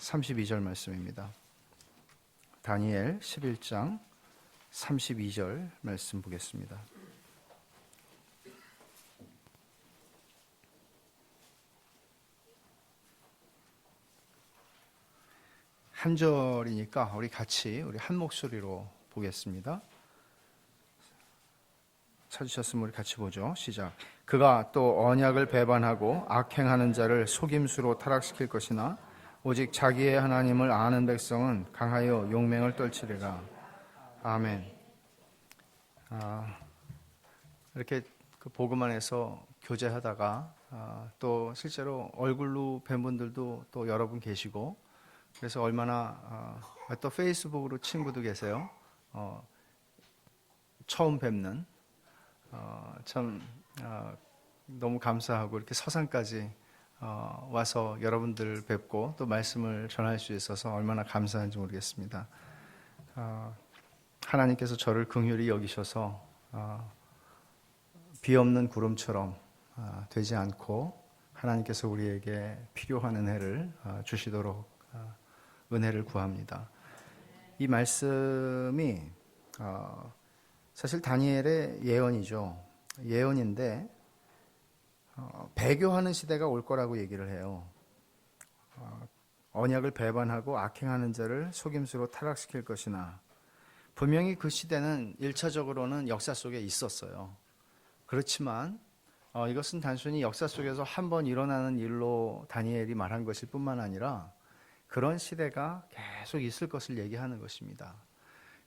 32절 말씀입니다. 다니엘 11장 32절 말씀 보겠습니다. 한 절이니까 우리 한 목소리로 보겠습니다. 찾으셨으면 우리 같이 보죠. 시작. 그가 또 언약을 배반하고 악행하는 자를 속임수로 타락시킬 것이나 오직 자기의 하나님을 아는 백성은 강하여 용맹을 떨치리라. 아멘. 이렇게 그 복음 안에서 교제하다가 또 실제로 얼굴로 뵌 분들도 또 여러분 계시고, 그래서 얼마나 또 페이스북으로 친구도 계세요. 처음 뵙는 참 너무 감사하고, 이렇게 서산까지 와서 여러분들 뵙고 또 말씀을 전할 수 있어서 얼마나 감사한지 모르겠습니다. 하나님께서 저를 긍휼히 여기셔서 비 없는 구름처럼 되지 않고 하나님께서 우리에게 필요한 은혜를 주시도록 은혜를 구합니다. 이 말씀이 사실 다니엘의 예언이죠. 예언인데 배교하는 시대가 올 거라고 얘기를 해요. 언약을 배반하고 악행하는 자를 속임수로 타락시킬 것이나, 분명히 그 시대는 1차적으로는 역사 속에 있었어요. 그렇지만 이것은 단순히 역사 속에서 한 번 일어나는 일로 다니엘이 말한 것일 뿐만 아니라 그런 시대가 계속 있을 것을 얘기하는 것입니다.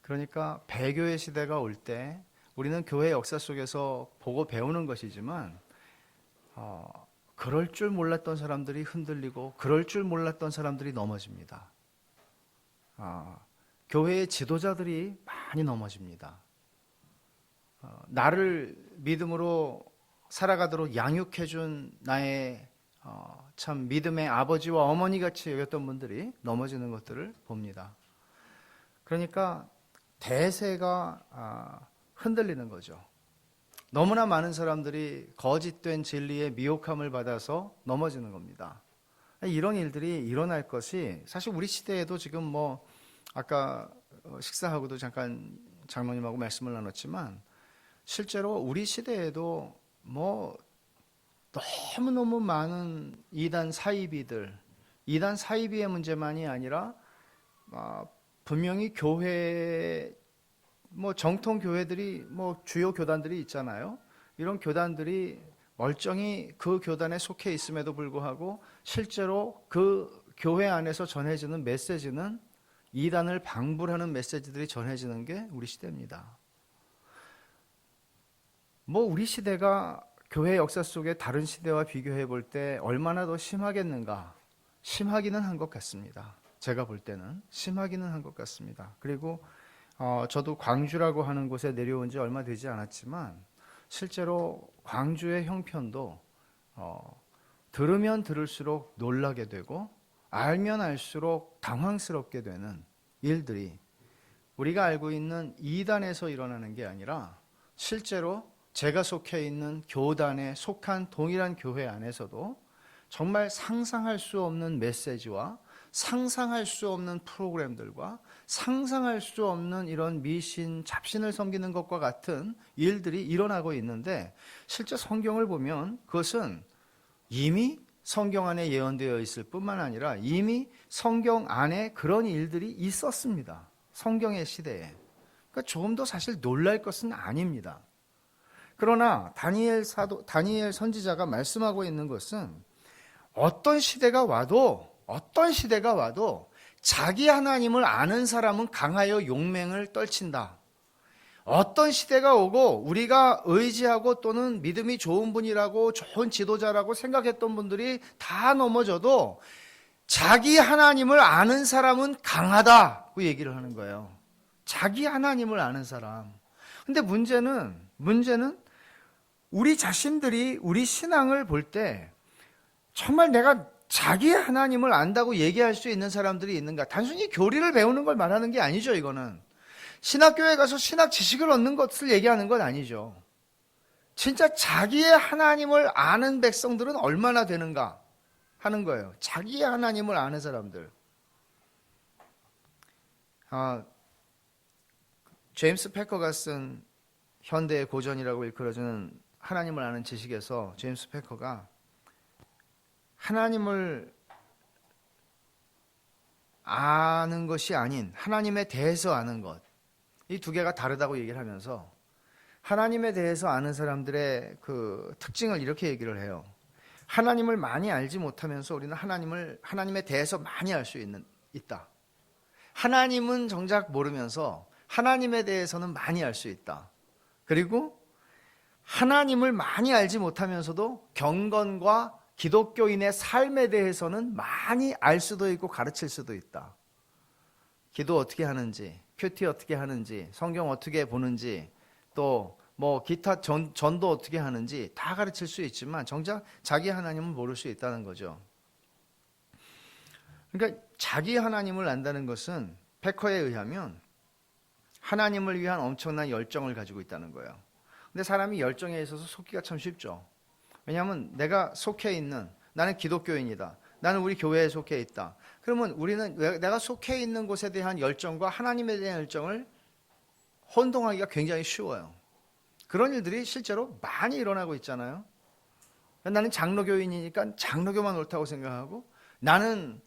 그러니까 배교의 시대가 올 때 우리는 교회 역사 속에서 보고 배우는 것이지만 그럴 줄 몰랐던 사람들이 흔들리고 그럴 줄 몰랐던 사람들이 넘어집니다. 교회의 지도자들이 많이 넘어집니다. 나를 믿음으로 살아가도록 양육해준 나의 참 믿음의 아버지와 어머니같이 여겼던 분들이 넘어지는 것들을 봅니다. 그러니까 대세가 흔들리는 거죠. 너무나 많은 사람들이 거짓된 진리의 미혹함을 받아서 넘어지는 겁니다. 이런 일들이 일어날 것이 사실 우리 시대에도 지금 아까 식사하고도 잠깐 장로님하고 말씀을 나눴지만, 실제로 우리 시대에도 너무너무 많은 이단 사이비의 문제만이 아니라 분명히 교회 정통 교회들이 주요 교단들이 있잖아요. 이런 교단들이 멀쩡히 그 교단에 속해 있음에도 불구하고 실제로 그 교회 안에서 전해지는 메시지는 이단을 방불하는 메시지들이 전해지는 게 우리 시대입니다. 우리 시대가 교회 역사 속에 다른 시대와 비교해 볼 때 얼마나 더 심하겠는가? 심하기는 한 것 같습니다. 제가 볼 때는 심하기는 한 것 같습니다. 그리고 저도 광주라고 하는 곳에 내려온 지 얼마 되지 않았지만, 실제로 광주의 형편도 들으면 들을수록 놀라게 되고 알면 알수록 당황스럽게 되는 일들이 우리가 알고 있는 이단에서 일어나는 게 아니라 실제로 제가 속해 있는 교단에 속한 동일한 교회 안에서도 정말 상상할 수 없는 메시지와 상상할 수 없는 프로그램들과 상상할 수 없는 이런 미신, 잡신을 섬기는 것과 같은 일들이 일어나고 있는데, 실제 성경을 보면 그것은 이미 성경 안에 예언되어 있을 뿐만 아니라 이미 성경 안에 그런 일들이 있었습니다. 성경의 시대에. 그러니까 조금 더 사실 놀랄 것은 아닙니다. 그러나 다니엘 선지자가 말씀하고 있는 것은 어떤 시대가 와도 자기 하나님을 아는 사람은 강하여 용맹을 떨친다. 어떤 시대가 오고 우리가 의지하고 또는 믿음이 좋은 분이라고 좋은 지도자라고 생각했던 분들이 다 넘어져도 자기 하나님을 아는 사람은 강하다고 얘기를 하는 거예요. 자기 하나님을 아는 사람. 근데 문제는 우리 자신들이 우리 신앙을 볼 때 정말 내가 자기 하나님을 안다고 얘기할 수 있는 사람들이 있는가? 단순히 교리를 배우는 걸 말하는 게 아니죠. 이거는 신학교에 가서 신학 지식을 얻는 것을 얘기하는 건 아니죠. 진짜 자기의 하나님을 아는 백성들은 얼마나 되는가 하는 거예요. 자기의 하나님을 아는 사람들. 제임스 패커가 쓴 현대의 고전이라고 일컬어지는 하나님을 아는 지식에서 제임스 패커가 하나님을 아는 것이 아닌 하나님에 대해서 아는 것, 이 두 개가 다르다고 얘기를 하면서 하나님에 대해서 아는 사람들의 그 특징을 이렇게 얘기를 해요. 하나님을 많이 알지 못하면서 우리는 하나님에 대해서 많이 알 수 있다. 하나님은 정작 모르면서 하나님에 대해서는 많이 알 수 있다. 그리고 하나님을 많이 알지 못하면서도 경건과 기독교인의 삶에 대해서는 많이 알 수도 있고 가르칠 수도 있다. 기도 어떻게 하는지, 큐티 어떻게 하는지, 성경 어떻게 보는지, 또 뭐 기타 전도 어떻게 하는지 다 가르칠 수 있지만 정작 자기 하나님은 모를 수 있다는 거죠. 그러니까 자기 하나님을 안다는 것은 패커에 의하면 하나님을 위한 엄청난 열정을 가지고 있다는 거예요. 근데 사람이 열정에 있어서 속기가 참 쉽죠. 왜냐하면 내가 속해 있는, 나는 기독교인이다, 나는 우리 교회에 속해 있다. 그러면 우리는 내가 속해 있는 곳에 대한 열정과 하나님에 대한 열정을 혼동하기가 굉장히 쉬워요. 그런 일들이 실제로 많이 일어나고 있잖아요. 나는 장로교인이니까 장로교만 옳다고 생각하고, 나는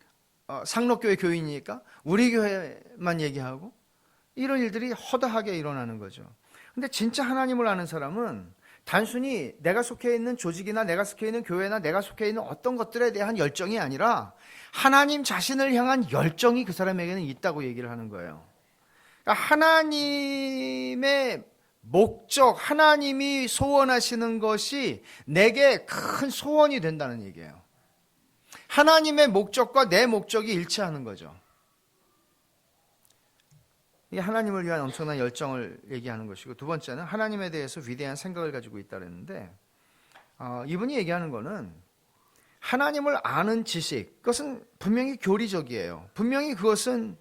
상록교회 교인이니까 우리 교회만 얘기하고, 이런 일들이 허다하게 일어나는 거죠. 근데 진짜 하나님을 아는 사람은 단순히 내가 속해 있는 조직이나 내가 속해 있는 교회나 내가 속해 있는 어떤 것들에 대한 열정이 아니라 하나님 자신을 향한 열정이 그 사람에게는 있다고 얘기를 하는 거예요. 그러니까 하나님의 목적, 하나님이 소원하시는 것이 내게 큰 소원이 된다는 얘기예요. 하나님의 목적과 내 목적이 일치하는 거죠. 이게 하나님을 위한 엄청난 열정을 얘기하는 것이고, 두 번째는 하나님에 대해서 위대한 생각을 가지고 있다는데, 이분이 얘기하는 거는 하나님을 아는 지식, 그것은 분명히 교리적이에요. 분명히 그것은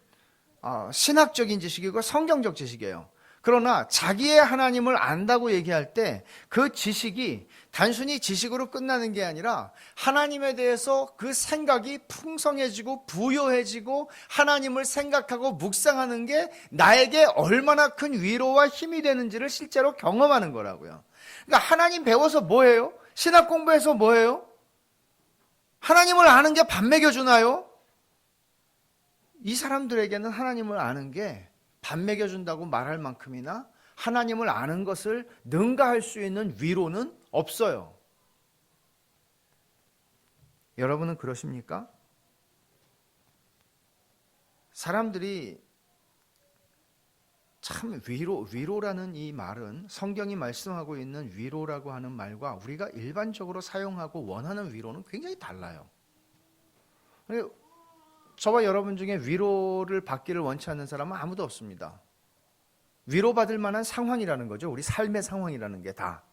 신학적인 지식이고 성경적 지식이에요. 그러나 자기의 하나님을 안다고 얘기할 때 그 지식이 단순히 지식으로 끝나는 게 아니라 하나님에 대해서 그 생각이 풍성해지고 부요해지고 하나님을 생각하고 묵상하는 게 나에게 얼마나 큰 위로와 힘이 되는지를 실제로 경험하는 거라고요. 그러니까 하나님 배워서 뭐해요? 신학 공부해서 뭐해요? 하나님을 아는 게 밥 먹여주나요? 이 사람들에게는 하나님을 아는 게 밥 먹여준다고 말할 만큼이나 하나님을 아는 것을 능가할 수 있는 위로는 없어요. 여러분은 그러십니까? 사람들이 참 위로라는 이 말은, 성경이 말씀하고 있는 위로라고 하는 말과 우리가 일반적으로 사용하고 원하는 위로는 굉장히 달라요. 저와 여러분 중에 위로를 받기를 원치 않는 사람은 아무도 없습니다. 위로받을 만한 상황이라는 거죠. 우리 삶의 상황이라는 게 다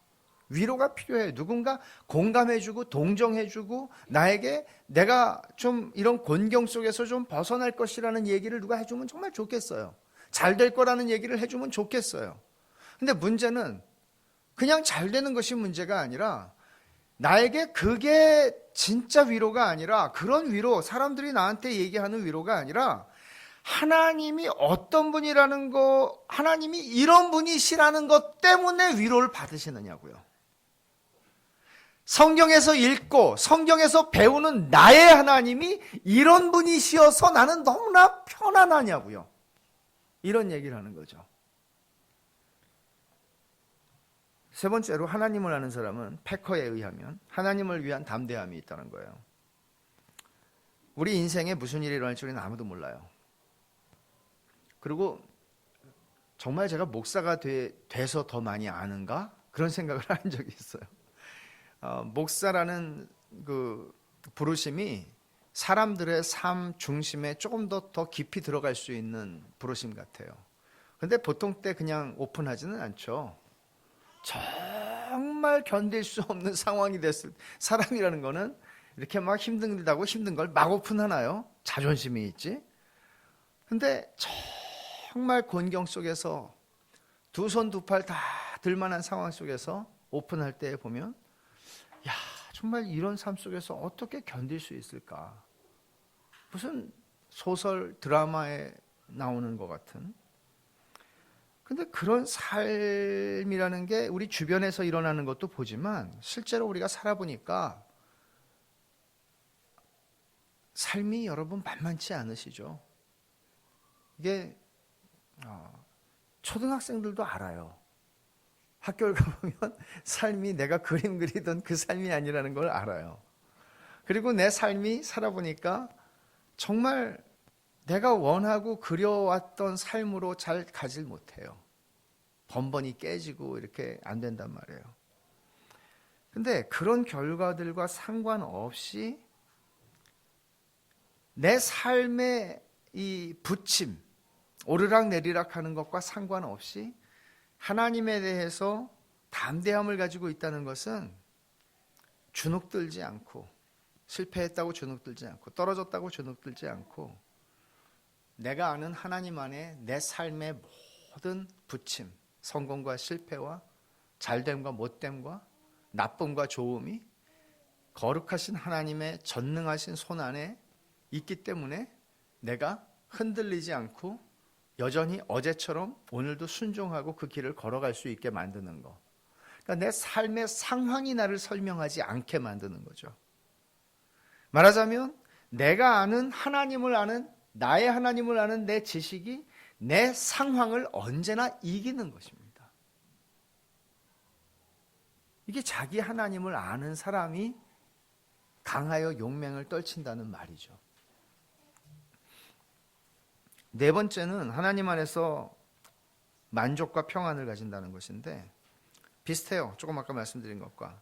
위로가 필요해요. 누군가 공감해주고 동정해주고 나에게 내가 좀 이런 곤경 속에서 좀 벗어날 것이라는 얘기를 누가 해주면 정말 좋겠어요. 잘 될 거라는 얘기를 해주면 좋겠어요. 근데 문제는 그냥 잘 되는 것이 문제가 아니라 나에게 그게 진짜 위로가 아니라, 그런 위로, 사람들이 나한테 얘기하는 위로가 아니라 하나님이 어떤 분이라는 거, 하나님이 이런 분이시라는 것 때문에 위로를 받으시느냐고요. 성경에서 읽고 성경에서 배우는 나의 하나님이 이런 분이시어서 나는 너무나 편안하냐고요. 이런 얘기를 하는 거죠. 세 번째로 하나님을 아는 사람은 패커에 의하면 하나님을 위한 담대함이 있다는 거예요. 우리 인생에 무슨 일이 일어날지 우리는 아무도 몰라요. 그리고 정말 제가 목사가 돼서 더 많이 아는가? 그런 생각을 한 적이 있어요. 목사라는 그 부르심이 사람들의 삶 중심에 조금 더 깊이 들어갈 수 있는 부르심 같아요. 근데 보통 때 그냥 오픈하지는 않죠. 정말 견딜 수 없는 상황이 됐을 사람이라는 거는 이렇게 막 힘들다고 힘든 걸 막 오픈하나요? 자존심이 있지. 근데 정말 곤경 속에서 두 손 두 팔 다 들만한 상황 속에서 오픈할 때 보면, 야, 정말 이런 삶 속에서 어떻게 견딜 수 있을까? 무슨 소설 드라마에 나오는 것 같은. 근데 그런 삶이라는 게 우리 주변에서 일어나는 것도 보지만 실제로 우리가 살아보니까 삶이 여러분 만만치 않으시죠? 이게 초등학생들도 알아요. 학교를 가보면 삶이 내가 그림 그리던 그 삶이 아니라는 걸 알아요. 그리고 내 삶이 살아보니까 정말 내가 원하고 그려왔던 삶으로 잘 가질 못해요. 번번이 깨지고 이렇게 안 된단 말이에요. 근데 그런 결과들과 상관없이 내 삶의 이 부침, 오르락 내리락 하는 것과 상관없이 하나님에 대해서 담대함을 가지고 있다는 것은 주눅들지 않고, 실패했다고 주눅들지 않고, 떨어졌다고 주눅들지 않고, 내가 아는 하나님 안에 내 삶의 모든 부침, 성공과 실패와 잘됨과 못됨과 나쁨과 좋음이 거룩하신 하나님의 전능하신 손 안에 있기 때문에 내가 흔들리지 않고 여전히 어제처럼 오늘도 순종하고 그 길을 걸어갈 수 있게 만드는 거. 그러니까 내 삶의 상황이 나를 설명하지 않게 만드는 거죠. 말하자면 내가 아는 하나님을 아는, 나의 하나님을 아는 내 지식이 내 상황을 언제나 이기는 것입니다. 이게 자기 하나님을 아는 사람이 강하여 용맹을 떨친다는 말이죠. 네 번째는 하나님 안에서 만족과 평안을 가진다는 것인데 비슷해요. 조금 아까 말씀드린 것과.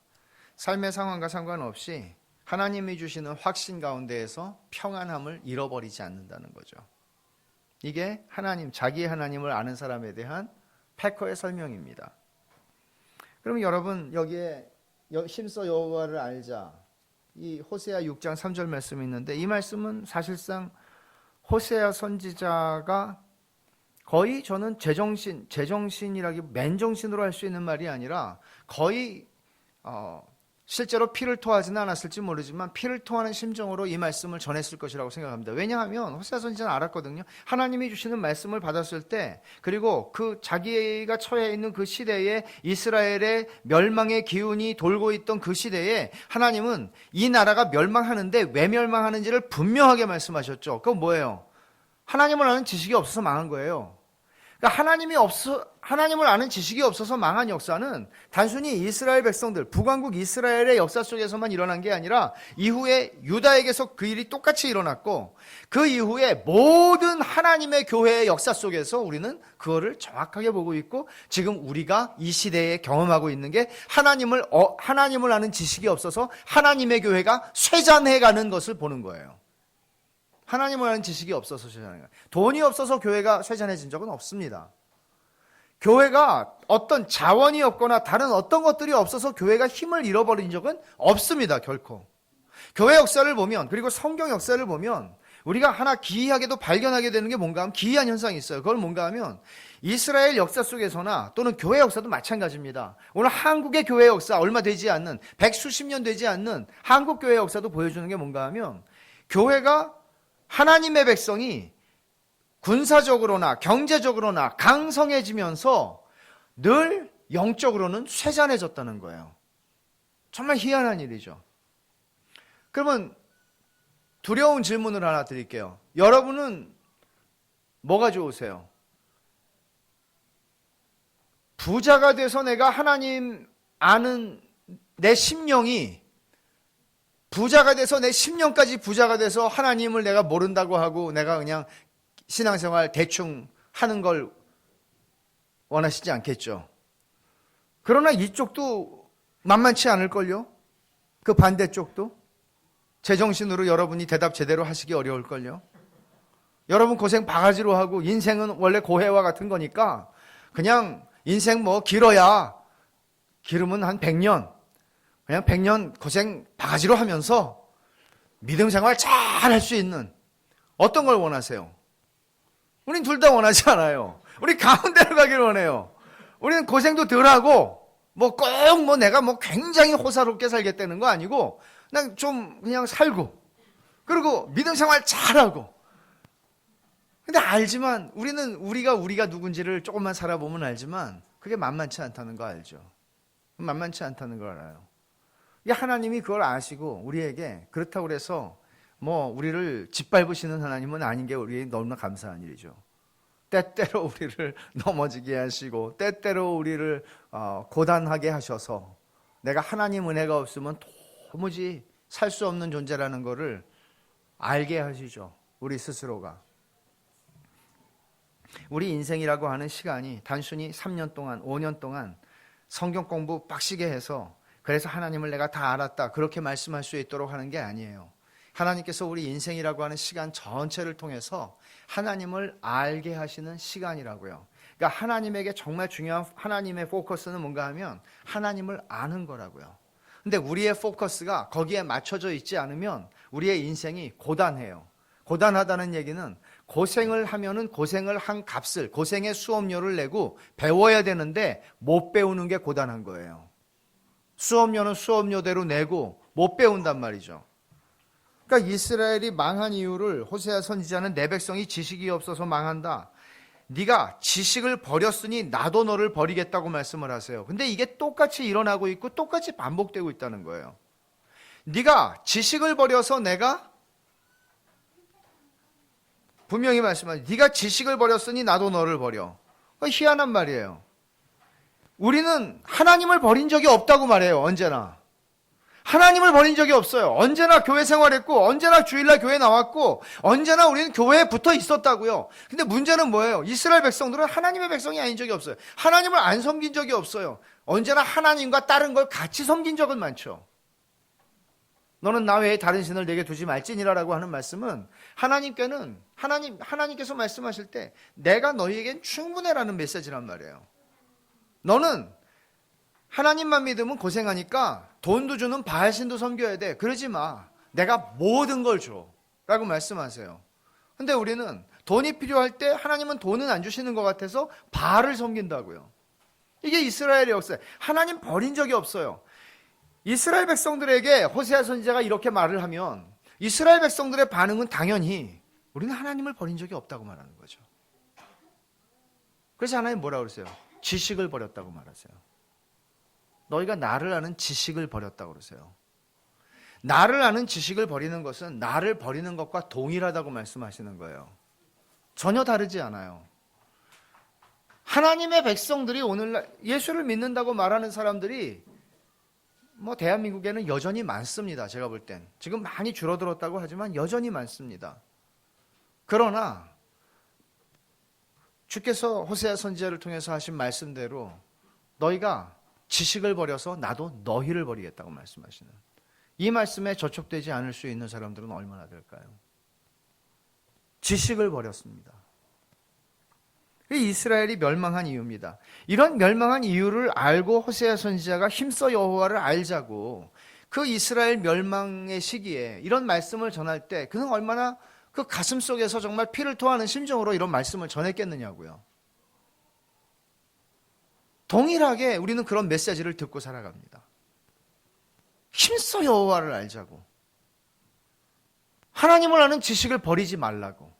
삶의 상황과 상관없이 하나님이 주시는 확신 가운데에서 평안함을 잃어버리지 않는다는 거죠. 이게 하나님, 자기 하나님을 아는 사람에 대한 패커의 설명입니다. 그럼 여러분 여기에 힘써 여호와를 알자, 이 호세아 6장 3절 말씀이 있는데 이 말씀은 사실상 호세아 선지자가 거의 저는 제정신이라기 맨정신으로 할 수 있는 말이 아니라 거의 실제로 피를 토하지는 않았을지 모르지만 피를 토하는 심정으로 이 말씀을 전했을 것이라고 생각합니다. 왜냐하면 호세아 선지자는 알았거든요. 하나님이 주시는 말씀을 받았을 때, 그리고 그 자기가 처해 있는 그 시대에 이스라엘의 멸망의 기운이 돌고 있던 그 시대에 하나님은 이 나라가 멸망하는데 왜 멸망하는지를 분명하게 말씀하셨죠. 그건 뭐예요? 하나님을 아는 지식이 없어서 망한 거예요. 그러니까 하나님을 아는 지식이 없어서 망한 역사는 단순히 이스라엘 백성들, 북왕국 이스라엘의 역사 속에서만 일어난 게 아니라 이후에 유다에게서 그 일이 똑같이 일어났고 그 이후에 모든 하나님의 교회의 역사 속에서 우리는 그거를 정확하게 보고 있고 지금 우리가 이 시대에 경험하고 있는 게 하나님을 아는 지식이 없어서 하나님의 교회가 쇠잔해가는 것을 보는 거예요. 하나님을 아는 지식이 없어서 쇠잔해가는 거예요. 돈이 없어서 교회가 쇠잔해진 적은 없습니다. 교회가 어떤 자원이 없거나 다른 어떤 것들이 없어서 교회가 힘을 잃어버린 적은 없습니다. 결코. 교회 역사를 보면, 그리고 성경 역사를 보면 우리가 하나 기이하게도 발견하게 되는 게 뭔가 하면 기이한 현상이 있어요. 그걸 뭔가 하면 이스라엘 역사 속에서나 또는 교회 역사도 마찬가지입니다. 오늘 한국의 교회 역사, 얼마 되지 않는, 백수십 년 되지 않는 한국 교회 역사도 보여주는 게 뭔가 하면 교회가, 하나님의 백성이 군사적으로나 경제적으로나 강성해지면서 늘 영적으로는 쇠잔해졌다는 거예요. 정말 희한한 일이죠. 그러면 두려운 질문을 하나 드릴게요. 여러분은 뭐가 좋으세요? 부자가 돼서 내가 하나님 아는 내 심령이, 부자가 돼서 내 10년까지 부자가 돼서 하나님을 내가 모른다고 하고 내가 그냥 신앙생활 대충 하는 걸 원하시지 않겠죠. 그러나 이쪽도 만만치 않을걸요. 그 반대쪽도 제정신으로 여러분이 대답 제대로 하시기 어려울걸요. 여러분 고생 바가지로 하고 인생은 원래 고해와 같은 거니까 그냥 인생 뭐 길어야 기르면 한 100년, 그냥 100년 고생 바가지로 하면서 믿음 생활 잘 할 수 있는 어떤 걸 원하세요? 우린 둘 다 원하지 않아요. 우리 가운데로 가기를 원해요. 우리는 고생도 덜 하고 뭐 꼭 뭐 내가 뭐 굉장히 호사롭게 살겠다는 거 아니고 그냥 좀 그냥 살고 그리고 믿음 생활 잘하고 근데 알지만 우리가 누군지를 조금만 살아보면 알지만 그게 만만치 않다는 거 알죠. 만만치 않다는 걸 알아요. 하나님이 그걸 아시고 우리에게 그렇다고 해서 우리를 짓밟으시는 하나님은 아닌 게 우리에게 너무나 감사한 일이죠. 때때로 우리를 넘어지게 하시고 때때로 우리를 고단하게 하셔서 내가 하나님 은혜가 없으면 도무지 살 수 없는 존재라는 것을 알게 하시죠. 우리 스스로가. 우리 인생이라고 하는 시간이 단순히 3년 동안 5년 동안 성경 공부 빡시게 해서 그래서 하나님을 내가 다 알았다 그렇게 말씀할 수 있도록 하는 게 아니에요. 하나님께서 우리 인생이라고 하는 시간 전체를 통해서 하나님을 알게 하시는 시간이라고요. 그러니까 하나님에게 정말 중요한 하나님의 포커스는 뭔가 하면 하나님을 아는 거라고요. 근데 우리의 포커스가 거기에 맞춰져 있지 않으면 우리의 인생이 고단해요. 고단하다는 얘기는 고생을 하면은 고생을 한 값을, 고생의 수업료를 내고 배워야 되는데 못 배우는 게 고단한 거예요. 수업료는 수업료대로 내고 못 배운단 말이죠. 그러니까 이스라엘이 망한 이유를 호세아 선지자는 내 백성이 지식이 없어서 망한다. 네가 지식을 버렸으니 나도 너를 버리겠다고 말씀을 하세요. 근데 이게 똑같이 일어나고 있고 똑같이 반복되고 있다는 거예요. 네가 지식을 버려서 내가 분명히 말씀하죠. 네가 지식을 버렸으니 나도 너를 버려. 희한한 말이에요. 우리는 하나님을 버린 적이 없다고 말해요. 언제나. 하나님을 버린 적이 없어요. 언제나 교회 생활했고 언제나 주일날 교회 나왔고 언제나 우리는 교회에 붙어 있었다고요. 근데 문제는 뭐예요? 이스라엘 백성들은 하나님의 백성이 아닌 적이 없어요. 하나님을 안 섬긴 적이 없어요. 언제나 하나님과 다른 걸 같이 섬긴 적은 많죠. 너는 나 외에 다른 신을 내게 두지 말지니라라고 하는 말씀은 하나님께서 말씀하실 때 내가 너희에겐 충분해라는 메시지란 말이에요. 너는 하나님만 믿으면 고생하니까 돈도 주는 바알신도 섬겨야 돼. 그러지 마. 내가 모든 걸 줘. 라고 말씀하세요. 근데 우리는 돈이 필요할 때 하나님은 돈은 안 주시는 것 같아서 바알을 섬긴다고요. 이게 이스라엘의 역사예요. 하나님 버린 적이 없어요. 이스라엘 백성들에게 호세아 선지자가 이렇게 말을 하면 이스라엘 백성들의 반응은 당연히 우리는 하나님을 버린 적이 없다고 말하는 거죠. 그래서 하나님 뭐라고 그러세요? 지식을 버렸다고 말하세요. 너희가 나를 아는 지식을 버렸다고 그러세요. 나를 아는 지식을 버리는 것은 나를 버리는 것과 동일하다고 말씀하시는 거예요. 전혀 다르지 않아요. 하나님의 백성들이 오늘날 예수를 믿는다고 말하는 사람들이 대한민국에는 여전히 많습니다. 제가 볼 땐. 지금 많이 줄어들었다고 하지만 여전히 많습니다. 그러나 주께서 호세아 선지자를 통해서 하신 말씀대로 너희가 지식을 버려서 나도 너희를 버리겠다고 말씀하시는 이 말씀에 저촉되지 않을 수 있는 사람들은 얼마나 될까요? 지식을 버렸습니다. 이스라엘이 멸망한 이유입니다. 이런 멸망한 이유를 알고 호세아 선지자가 힘써 여호와를 알자고 그 이스라엘 멸망의 시기에 이런 말씀을 전할 때 그는 얼마나 그 가슴 속에서 정말 피를 토하는 심정으로 이런 말씀을 전했겠느냐고요. 동일하게 우리는 그런 메시지를 듣고 살아갑니다. 힘써 여호와를 알자고. 하나님을 아는 지식을 버리지 말라고.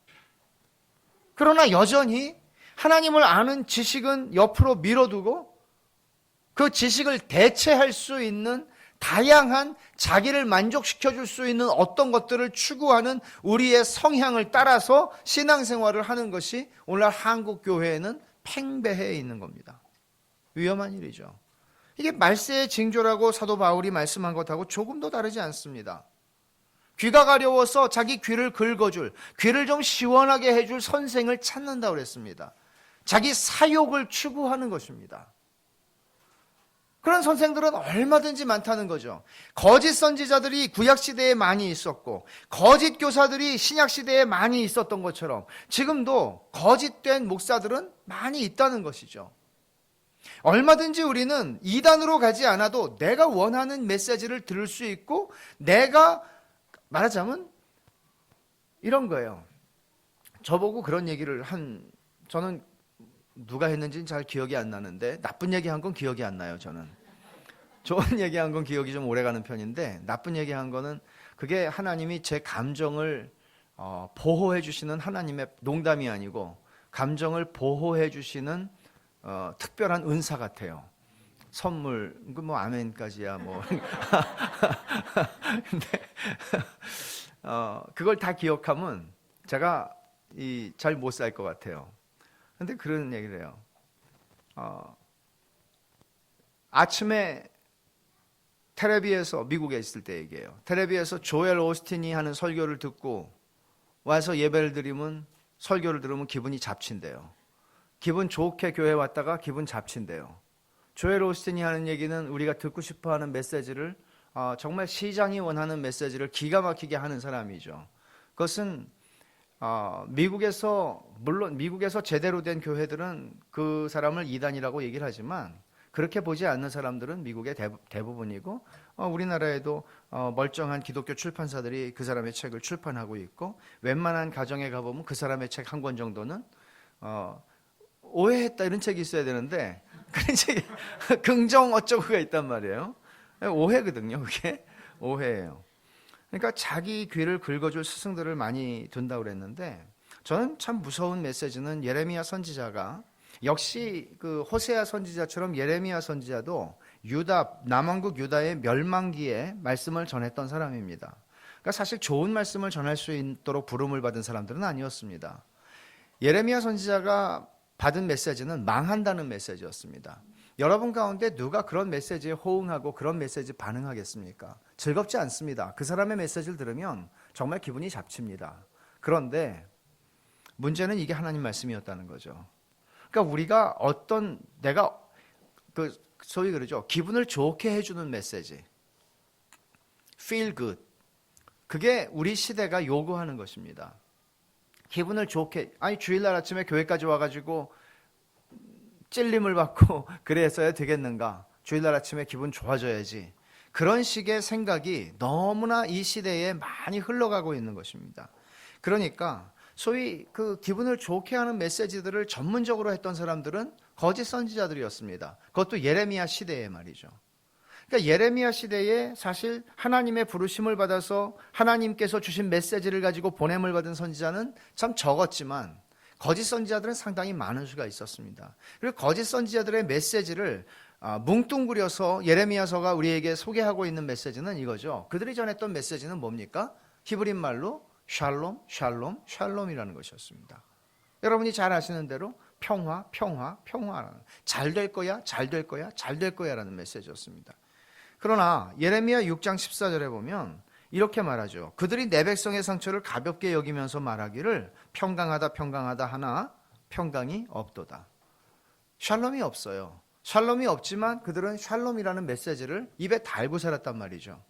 그러나 여전히 하나님을 아는 지식은 옆으로 밀어두고 그 지식을 대체할 수 있는 다양한 자기를 만족시켜줄 수 있는 어떤 것들을 추구하는 우리의 성향을 따라서 신앙생활을 하는 것이 오늘날 한국 교회에는 팽배해 있는 겁니다. 위험한 일이죠. 이게 말세의 징조라고 사도 바울이 말씀한 것하고 조금도 다르지 않습니다. 귀가 가려워서 자기 귀를 긁어줄, 귀를 좀 시원하게 해줄 선생을 찾는다고 그랬습니다. 자기 사욕을 추구하는 것입니다. 그런 선생들은 얼마든지 많다는 거죠. 거짓 선지자들이 구약시대에 많이 있었고 거짓 교사들이 신약시대에 많이 있었던 것처럼 지금도 거짓된 목사들은 많이 있다는 것이죠. 얼마든지 우리는 이단으로 가지 않아도 내가 원하는 메시지를 들을 수 있고 내가 말하자면 이런 거예요. 저보고 그런 얘기를 저는 누가 했는지는 잘 기억이 안 나는데 나쁜 얘기한 건 기억이 안 나요. 저는 좋은 얘기한 건 기억이 좀 오래가는 편인데 나쁜 얘기한 거는 그게 하나님이 제 감정을 보호해 주시는 하나님의, 농담이 아니고 감정을 보호해 주시는 특별한 은사 같아요. 선물, 뭐 아멘까지야 뭐. 근데 그걸 다 기억하면 제가 잘 못 살 것 같아요. 근데 그런 얘기를 해요. 아침에 텔레비에서, 미국에 있을 때 얘기해요. 텔레비에서 조엘 오스틴이 하는 설교를 듣고 와서 예배를 드리면, 설교를 들으면 기분이 잡친대요. 기분 좋게 교회 왔다가 기분 잡친대요. 조엘 오스틴이 하는 얘기는 우리가 듣고 싶어하는 메시지를, 정말 시장이 원하는 메시지를 기가 막히게 하는 사람이죠. 그것은 물론 미국에서 제대로 된 교회들은 그 사람을 이단이라고 얘기를 하지만, 그렇게 보지 않는 사람들은 미국의 대부분이고, 우리나라에도 멀쩡한 기독교 출판사들이 그 사람의 책을 출판하고 있고, 웬만한 가정에 가보면 그 사람의 책 한 권 정도는 오해했다 이런 책이 있어야 되는데, 그런 책이 긍정 어쩌고가 있단 말이에요. 오해거든요. 그게 오해예요. 그러니까 자기 귀를 긁어줄 스승들을 많이 둔다고 그랬는데, 저는 참 무서운 메시지는 예레미야 선지자가, 역시 그 호세아 선지자처럼 예레미야 선지자도 남왕국 유다의 멸망기에 말씀을 전했던 사람입니다. 그러니까 사실 좋은 말씀을 전할 수 있도록 부름을 받은 사람들은 아니었습니다. 예레미야 선지자가 받은 메시지는 망한다는 메시지였습니다. 여러분 가운데 누가 그런 메시지에 호응하고 그런 메시지 반응하겠습니까? 즐겁지 않습니다. 그 사람의 메시지를 들으면 정말 기분이 잡칩니다. 그런데 문제는 이게 하나님 말씀이었다는 거죠. 그러니까 우리가 내가 소위 그러죠. 기분을 좋게 해주는 메시지, feel good. 그게 우리 시대가 요구하는 것입니다. 기분을 좋게, 주일날 아침에 교회까지 와가지고 찔림을 받고 그래서야 되겠는가? 주일날 아침에 기분 좋아져야지. 그런 식의 생각이 너무나 이 시대에 많이 흘러가고 있는 것입니다. 그러니까 소위 그 기분을 좋게 하는 메시지들을 전문적으로 했던 사람들은 거짓 선지자들이었습니다. 그것도 예레미야 시대에 말이죠. 그러니까 예레미야 시대에 사실 하나님의 부르심을 받아서 하나님께서 주신 메시지를 가지고 보냄을 받은 선지자는 참 적었지만, 거짓 선지자들은 상당히 많은 수가 있었습니다. 그리고 거짓 선지자들의 메시지를 뭉뚱그려서 예레미야서가 우리에게 소개하고 있는 메시지는 이거죠. 그들이 전했던 메시지는 뭡니까? 히브리 말로 샬롬, 샬롬, 샬롬이라는 것이었습니다. 여러분이 잘 아시는 대로 평화, 평화, 평화라는, 잘 될 거야, 잘 될 거야, 잘 될 거야 라는 메시지였습니다. 그러나 예레미야 6장 14절에 보면 이렇게 말하죠. 그들이 내 백성의 상처를 가볍게 여기면서 말하기를 평강하다 평강하다 하나 평강이 없도다. 샬롬이 없어요. 샬롬이 없지만 그들은 샬롬이라는 메시지를 입에 달고 살았단 말이죠.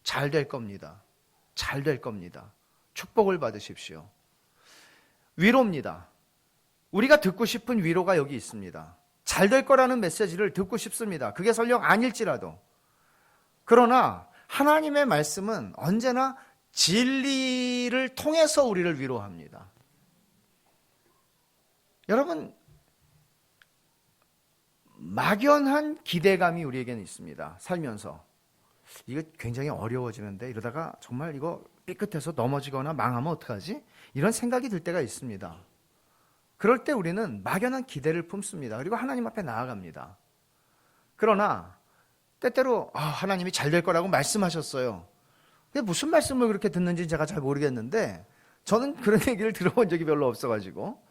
잘 될 겁니다. 잘 될 겁니다. 축복을 받으십시오. 위로입니다. 우리가 듣고 싶은 위로가 여기 있습니다. 잘 될 거라는 메시지를 듣고 싶습니다. 그게 설령 아닐지라도. 그러나 하나님의 말씀은 언제나 진리를 통해서 우리를 위로합니다. 여러분, 막연한 기대감이 우리에게는 있습니다. 살면서. 이거 굉장히 어려워지는데 이러다가 정말 이거 삐끗해서 넘어지거나 망하면 어떡하지? 이런 생각이 들 때가 있습니다. 그럴 때 우리는 막연한 기대를 품습니다. 그리고 하나님 앞에 나아갑니다. 그러나 때때로 하나님이 잘 될 거라고 말씀하셨어요. 근데 무슨 말씀을 그렇게 듣는지 제가 잘 모르겠는데 저는 그런 얘기를 들어본 적이 별로 없어가지고,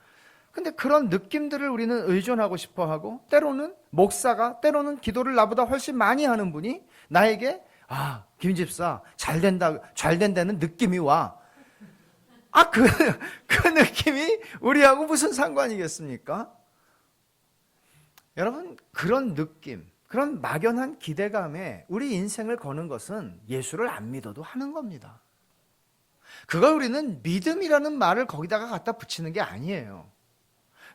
근데 그런 느낌들을 우리는 의존하고 싶어하고, 때로는 목사가, 때로는 기도를 나보다 훨씬 많이 하는 분이 나에게 김 집사 잘 된다는 느낌이 와. 그 느낌이 우리하고 무슨 상관이겠습니까? 여러분, 그런 느낌, 그런 막연한 기대감에 우리 인생을 거는 것은 예수를 안 믿어도 하는 겁니다. 그걸 우리는 믿음이라는 말을 거기다가 갖다 붙이는 게 아니에요.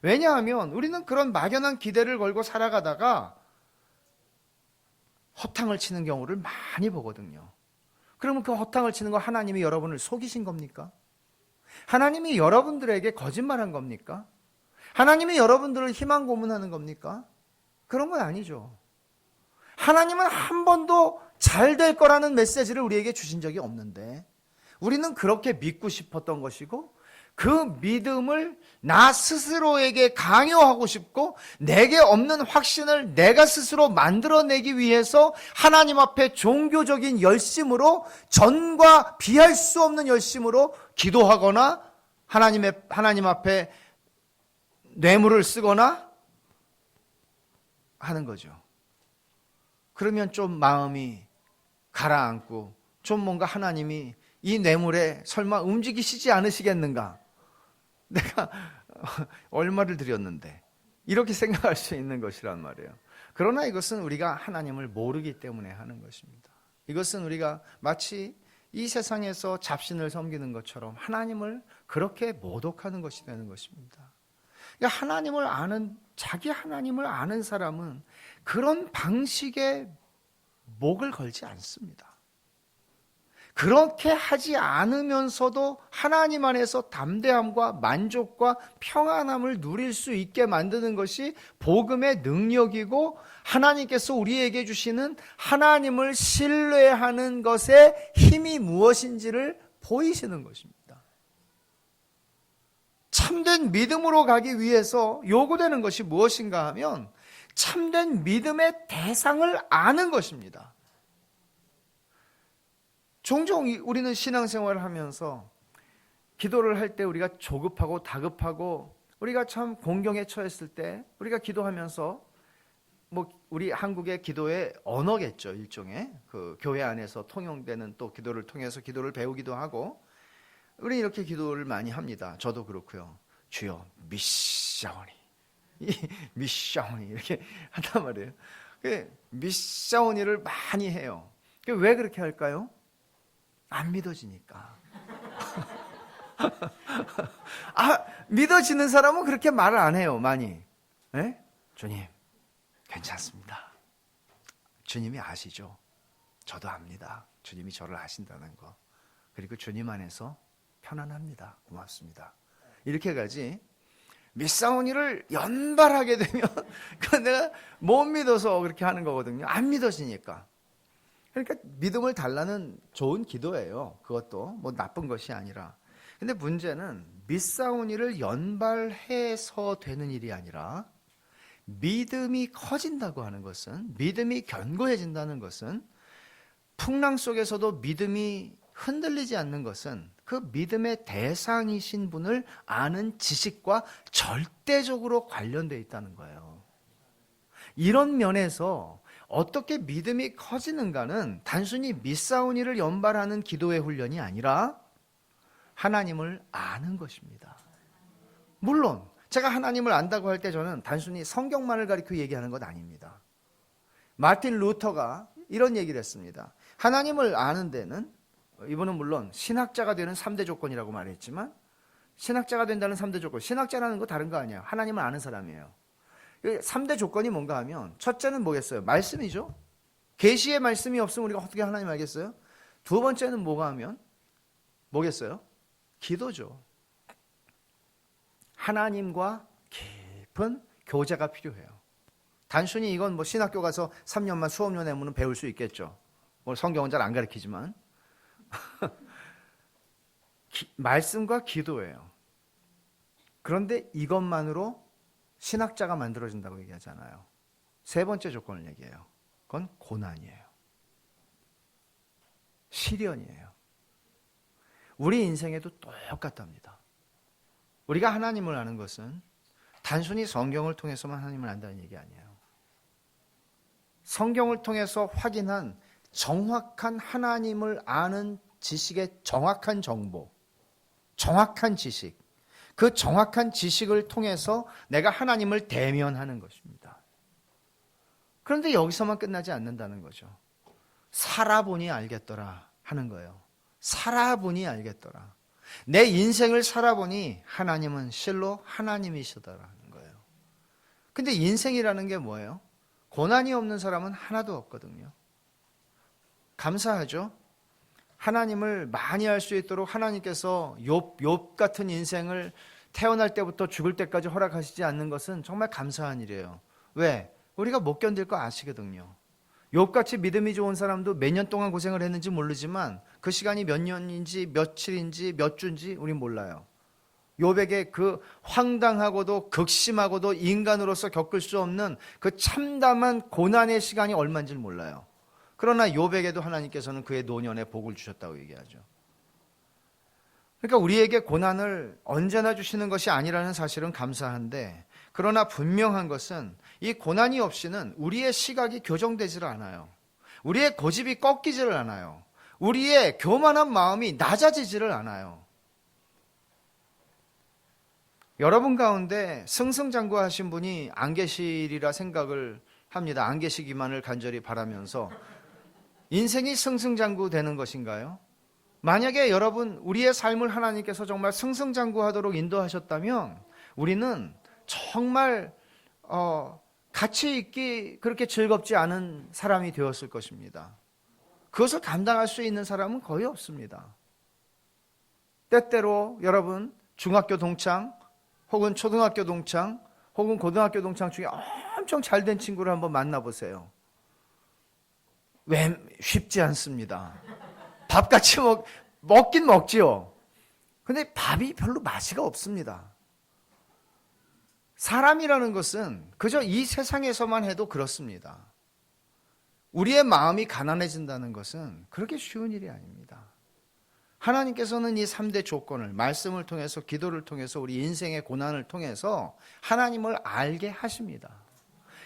왜냐하면 우리는 그런 막연한 기대를 걸고 살아가다가 허탕을 치는 경우를 많이 보거든요. 그러면 그 허탕을 치는 거 하나님이 여러분을 속이신 겁니까? 하나님이 여러분들에게 거짓말한 겁니까? 하나님이 여러분들을 희망 고문하는 겁니까? 그런 건 아니죠. 하나님은 한 번도 잘 될 거라는 메시지를 우리에게 주신 적이 없는데 우리는 그렇게 믿고 싶었던 것이고 그 믿음을 나 스스로에게 강요하고 싶고 내게 없는 확신을 내가 스스로 만들어내기 위해서 하나님 앞에 종교적인 열심으로 전과 비할 수 없는 열심으로 기도하거나 하나님 앞에 뇌물을 쓰거나 하는 거죠. 그러면 좀 마음이 가라앉고 좀 뭔가 하나님이 이 뇌물에 설마 움직이시지 않으시겠는가? 내가 얼마를 드렸는데 이렇게 생각할 수 있는 것이란 말이에요. 그러나 이것은 우리가 하나님을 모르기 때문에 하는 것입니다. 이것은 우리가 마치 이 세상에서 잡신을 섬기는 것처럼 하나님을 그렇게 모독하는 것이 되는 것입니다. 그러니까 자기 하나님을 아는 사람은 그런 방식의 목을 걸지 않습니다. 그렇게 하지 않으면서도 하나님 안에서 담대함과 만족과 평안함을 누릴 수 있게 만드는 것이 복음의 능력이고 하나님께서 우리에게 주시는 하나님을 신뢰하는 것의 힘이 무엇인지를 보이시는 것입니다. 참된 믿음으로 가기 위해서 요구되는 것이 무엇인가 하면 참된 믿음의 대상을 아는 것입니다. 종종 우리는 신앙생활을 하면서 기도를 할 때 우리가 조급하고 다급하고 우리가 참 공경에 처했을 때 우리가 기도하면서 우리 한국의 기도의 언어겠죠. 일종의 그 교회 안에서 통용되는 또 기도를 통해서 기도를 배우기도 하고 우리 이렇게 기도를 많이 합니다. 저도 그렇고요. 주여 미사오니 미사오니 이렇게 한단 말이에요. 미사오니를 많이 해요. 왜 그렇게 할까요? 안 믿어지니까. 믿어지는 사람은 그렇게 말을 안 해요, 많이. 네? 주님, 괜찮습니다. 주님이 아시죠? 저도 압니다. 주님이 저를 아신다는 거. 그리고 주님 안에서 편안합니다. 고맙습니다. 이렇게 가지. 미사오니를 연발하게 되면 그건 내가 못 믿어서 그렇게 하는 거거든요. 안 믿어지니까. 그러니까 믿음을 달라는 좋은 기도예요. 그것도 나쁜 것이 아니라. 근데 문제는 미사오니를 연발해서 되는 일이 아니라 믿음이 커진다고 하는 것은, 믿음이 견고해진다는 것은, 풍랑 속에서도 믿음이 흔들리지 않는 것은 그 믿음의 대상이신 분을 아는 지식과 절대적으로 관련되어 있다는 거예요. 이런 면에서 어떻게 믿음이 커지는가는 단순히 미사오니를 연발하는 기도의 훈련이 아니라 하나님을 아는 것입니다. 물론 제가 하나님을 안다고 할 때 저는 단순히 성경만을 가리켜 얘기하는 것 아닙니다. 마틴 루터가 이런 얘기를 했습니다. 하나님을 아는 데는, 이분은 물론 신학자가 되는 3대 조건이라고 말했지만 신학자가 된다는 3대 조건, 신학자라는 거 다른 거 아니에요. 하나님을 아는 사람이에요. 3대 조건이 뭔가 하면 첫째는 뭐겠어요? 말씀이죠. 계시의 말씀이 없으면 우리가 어떻게 하나님 알겠어요? 두 번째는 뭐가 하면 뭐겠어요? 기도죠. 하나님과 깊은 교제가 필요해요. 단순히 이건 신학교 가서 3년만 수업료 내면 배울 수 있겠죠. 성경은 잘 안 가르치지만 말씀과 기도예요. 그런데 이것만으로 신학자가 만들어진다고 얘기하잖아요. 세 번째 조건을 얘기해요. 그건 고난이에요. 시련이에요. 우리 인생에도 똑같답니다. 우리가 하나님을 아는 것은 단순히 성경을 통해서만 하나님을 안다는 얘기 아니에요. 성경을 통해서 확인한 정확한 하나님을 아는 지식의 정확한 정보, 정확한 지식, 그 정확한 지식을 통해서 내가 하나님을 대면하는 것입니다. 그런데 여기서만 끝나지 않는다는 거죠. 살아보니 알겠더라 하는 거예요. 살아보니 알겠더라. 내 인생을 살아보니 하나님은 실로 하나님이시더라는 거예요. 근데 인생이라는 게 뭐예요? 고난이 없는 사람은 하나도 없거든요. 감사하죠? 하나님을 많이 알 수 있도록 하나님께서 욥 같은 인생을 태어날 때부터 죽을 때까지 허락하시지 않는 것은 정말 감사한 일이에요. 왜? 우리가 못 견딜 거 아시거든요. 욥같이 믿음이 좋은 사람도 몇 년 동안 고생을 했는지 모르지만 그 시간이 몇 년인지 며칠인지 몇 주인지 우린 몰라요. 욥에게 그 황당하고도 극심하고도 인간으로서 겪을 수 없는 그 참담한 고난의 시간이 얼마인지 몰라요. 그러나 욥에게도 하나님께서는 그의 노년에 복을 주셨다고 얘기하죠. 그러니까 우리에게 고난을 언제나 주시는 것이 아니라는 사실은 감사한데, 그러나 분명한 것은 이 고난이 없이는 우리의 시각이 교정되지를 않아요. 우리의 고집이 꺾이지를 않아요. 우리의 교만한 마음이 낮아지지를 않아요. 여러분 가운데 승승장구하신 분이 안 계시리라 생각을 합니다. 안 계시기만을 간절히 바라면서 인생이 승승장구되는 것인가요? 만약에 여러분 우리의 삶을 하나님께서 정말 승승장구하도록 인도하셨다면 우리는 정말 가치 있기 그렇게 즐겁지 않은 사람이 되었을 것입니다. 그것을 감당할 수 있는 사람은 거의 없습니다. 때때로 여러분 중학교 동창 혹은 초등학교 동창 혹은 고등학교 동창 중에 엄청 잘된 친구를 한번 만나보세요. 왜 쉽지 않습니다. 밥같이 먹긴 먹지요. 근데 밥이 별로 맛이가 없습니다. 사람이라는 것은 그저 이 세상에서만 해도 그렇습니다. 우리의 마음이 가난해진다는 것은 그렇게 쉬운 일이 아닙니다. 하나님께서는 이 3대 조건을 말씀을 통해서, 기도를 통해서, 우리 인생의 고난을 통해서 하나님을 알게 하십니다.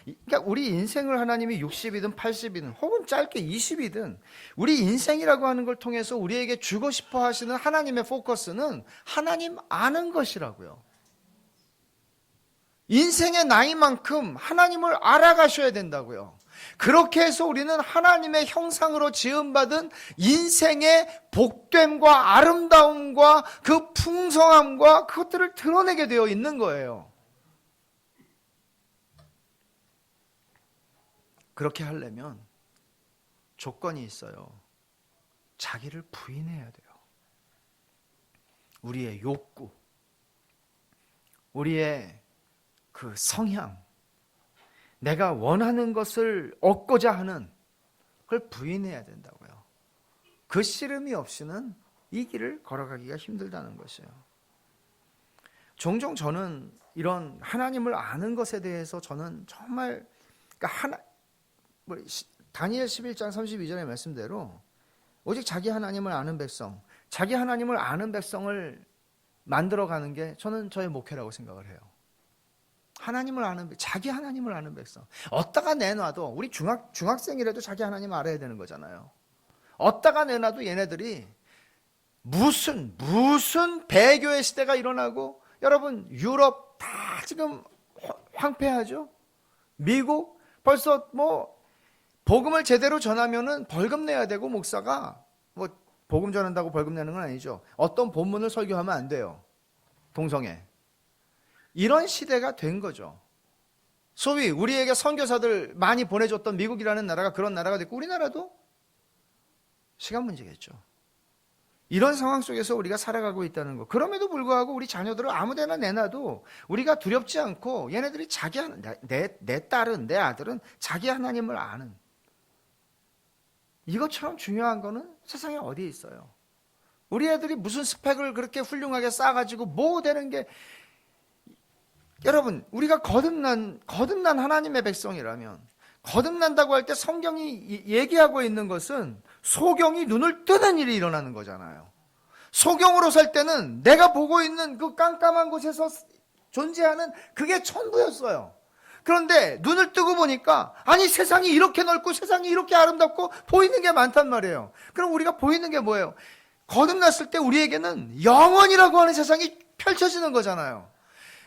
그러니까 우리 인생을 하나님이 60이든 80이든 혹은 짧게 20이든 우리 인생이라고 하는 걸 통해서 우리에게 주고 싶어 하시는 하나님의 포커스는 하나님 아는 것이라고요. 인생의 나이만큼 하나님을 알아가셔야 된다고요. 그렇게 해서 우리는 하나님의 형상으로 지음받은 인생의 복됨과 아름다움과 그 풍성함과 그것들을 드러내게 되어 있는 거예요. 그렇게 하려면 조건이 있어요. 자기를 부인해야 돼요. 우리의 욕구, 우리의 그 성향, 내가 원하는 것을 얻고자 하는 그걸 부인해야 된다고요. 그 씨름이 없이는 이 길을 걸어가기가 힘들다는 것이에요. 종종 저는 이런 하나님을 아는 것에 대해서 저는 정말 다니엘 11장 32절의 말씀대로 오직 자기 하나님을 아는 백성, 자기 하나님을 아는 백성을 만들어가는 게 저는 저의 목표라고 생각을 해요. 자기 하나님을 아는 백성. 어디다가 내놔도 우리 중학생이라도 자기 하나님 알아야 되는 거잖아요. 어디다가 내놔도 얘네들이 무슨 배교의 시대가 일어나고, 여러분 유럽 다 지금 황폐하죠. 미국 벌써 복음을 제대로 전하면은 벌금 내야 되고, 목사가 복음 전한다고 벌금 내는 건 아니죠. 어떤 본문을 설교하면 안 돼요. 동성애. 이런 시대가 된 거죠. 소위 우리에게 선교사들 많이 보내줬던 미국이라는 나라가 그런 나라가 됐고, 우리나라도 시간 문제겠죠. 이런 상황 속에서 우리가 살아가고 있다는 거. 그럼에도 불구하고 우리 자녀들을 아무데나 내놔도 우리가 두렵지 않고, 얘네들이 내 딸은, 내 아들은 자기 하나님을 아는, 이것처럼 중요한 거는 세상에 어디에 있어요. 우리 애들이 무슨 스펙을 그렇게 훌륭하게 쌓아가지고 뭐 되는 게, 여러분 우리가 거듭난 하나님의 백성이라면, 거듭난다고 할 때 성경이 얘기하고 있는 것은 소경이 눈을 뜨는 일이 일어나는 거잖아요. 소경으로 살 때는 내가 보고 있는 그 깜깜한 곳에서 존재하는 그게 전부였어요. 그런데 눈을 뜨고 보니까 아니 세상이 이렇게 넓고 세상이 이렇게 아름답고 보이는 게 많단 말이에요. 그럼 우리가 보이는 게 뭐예요? 거듭났을 때 우리에게는 영원이라고 하는 세상이 펼쳐지는 거잖아요.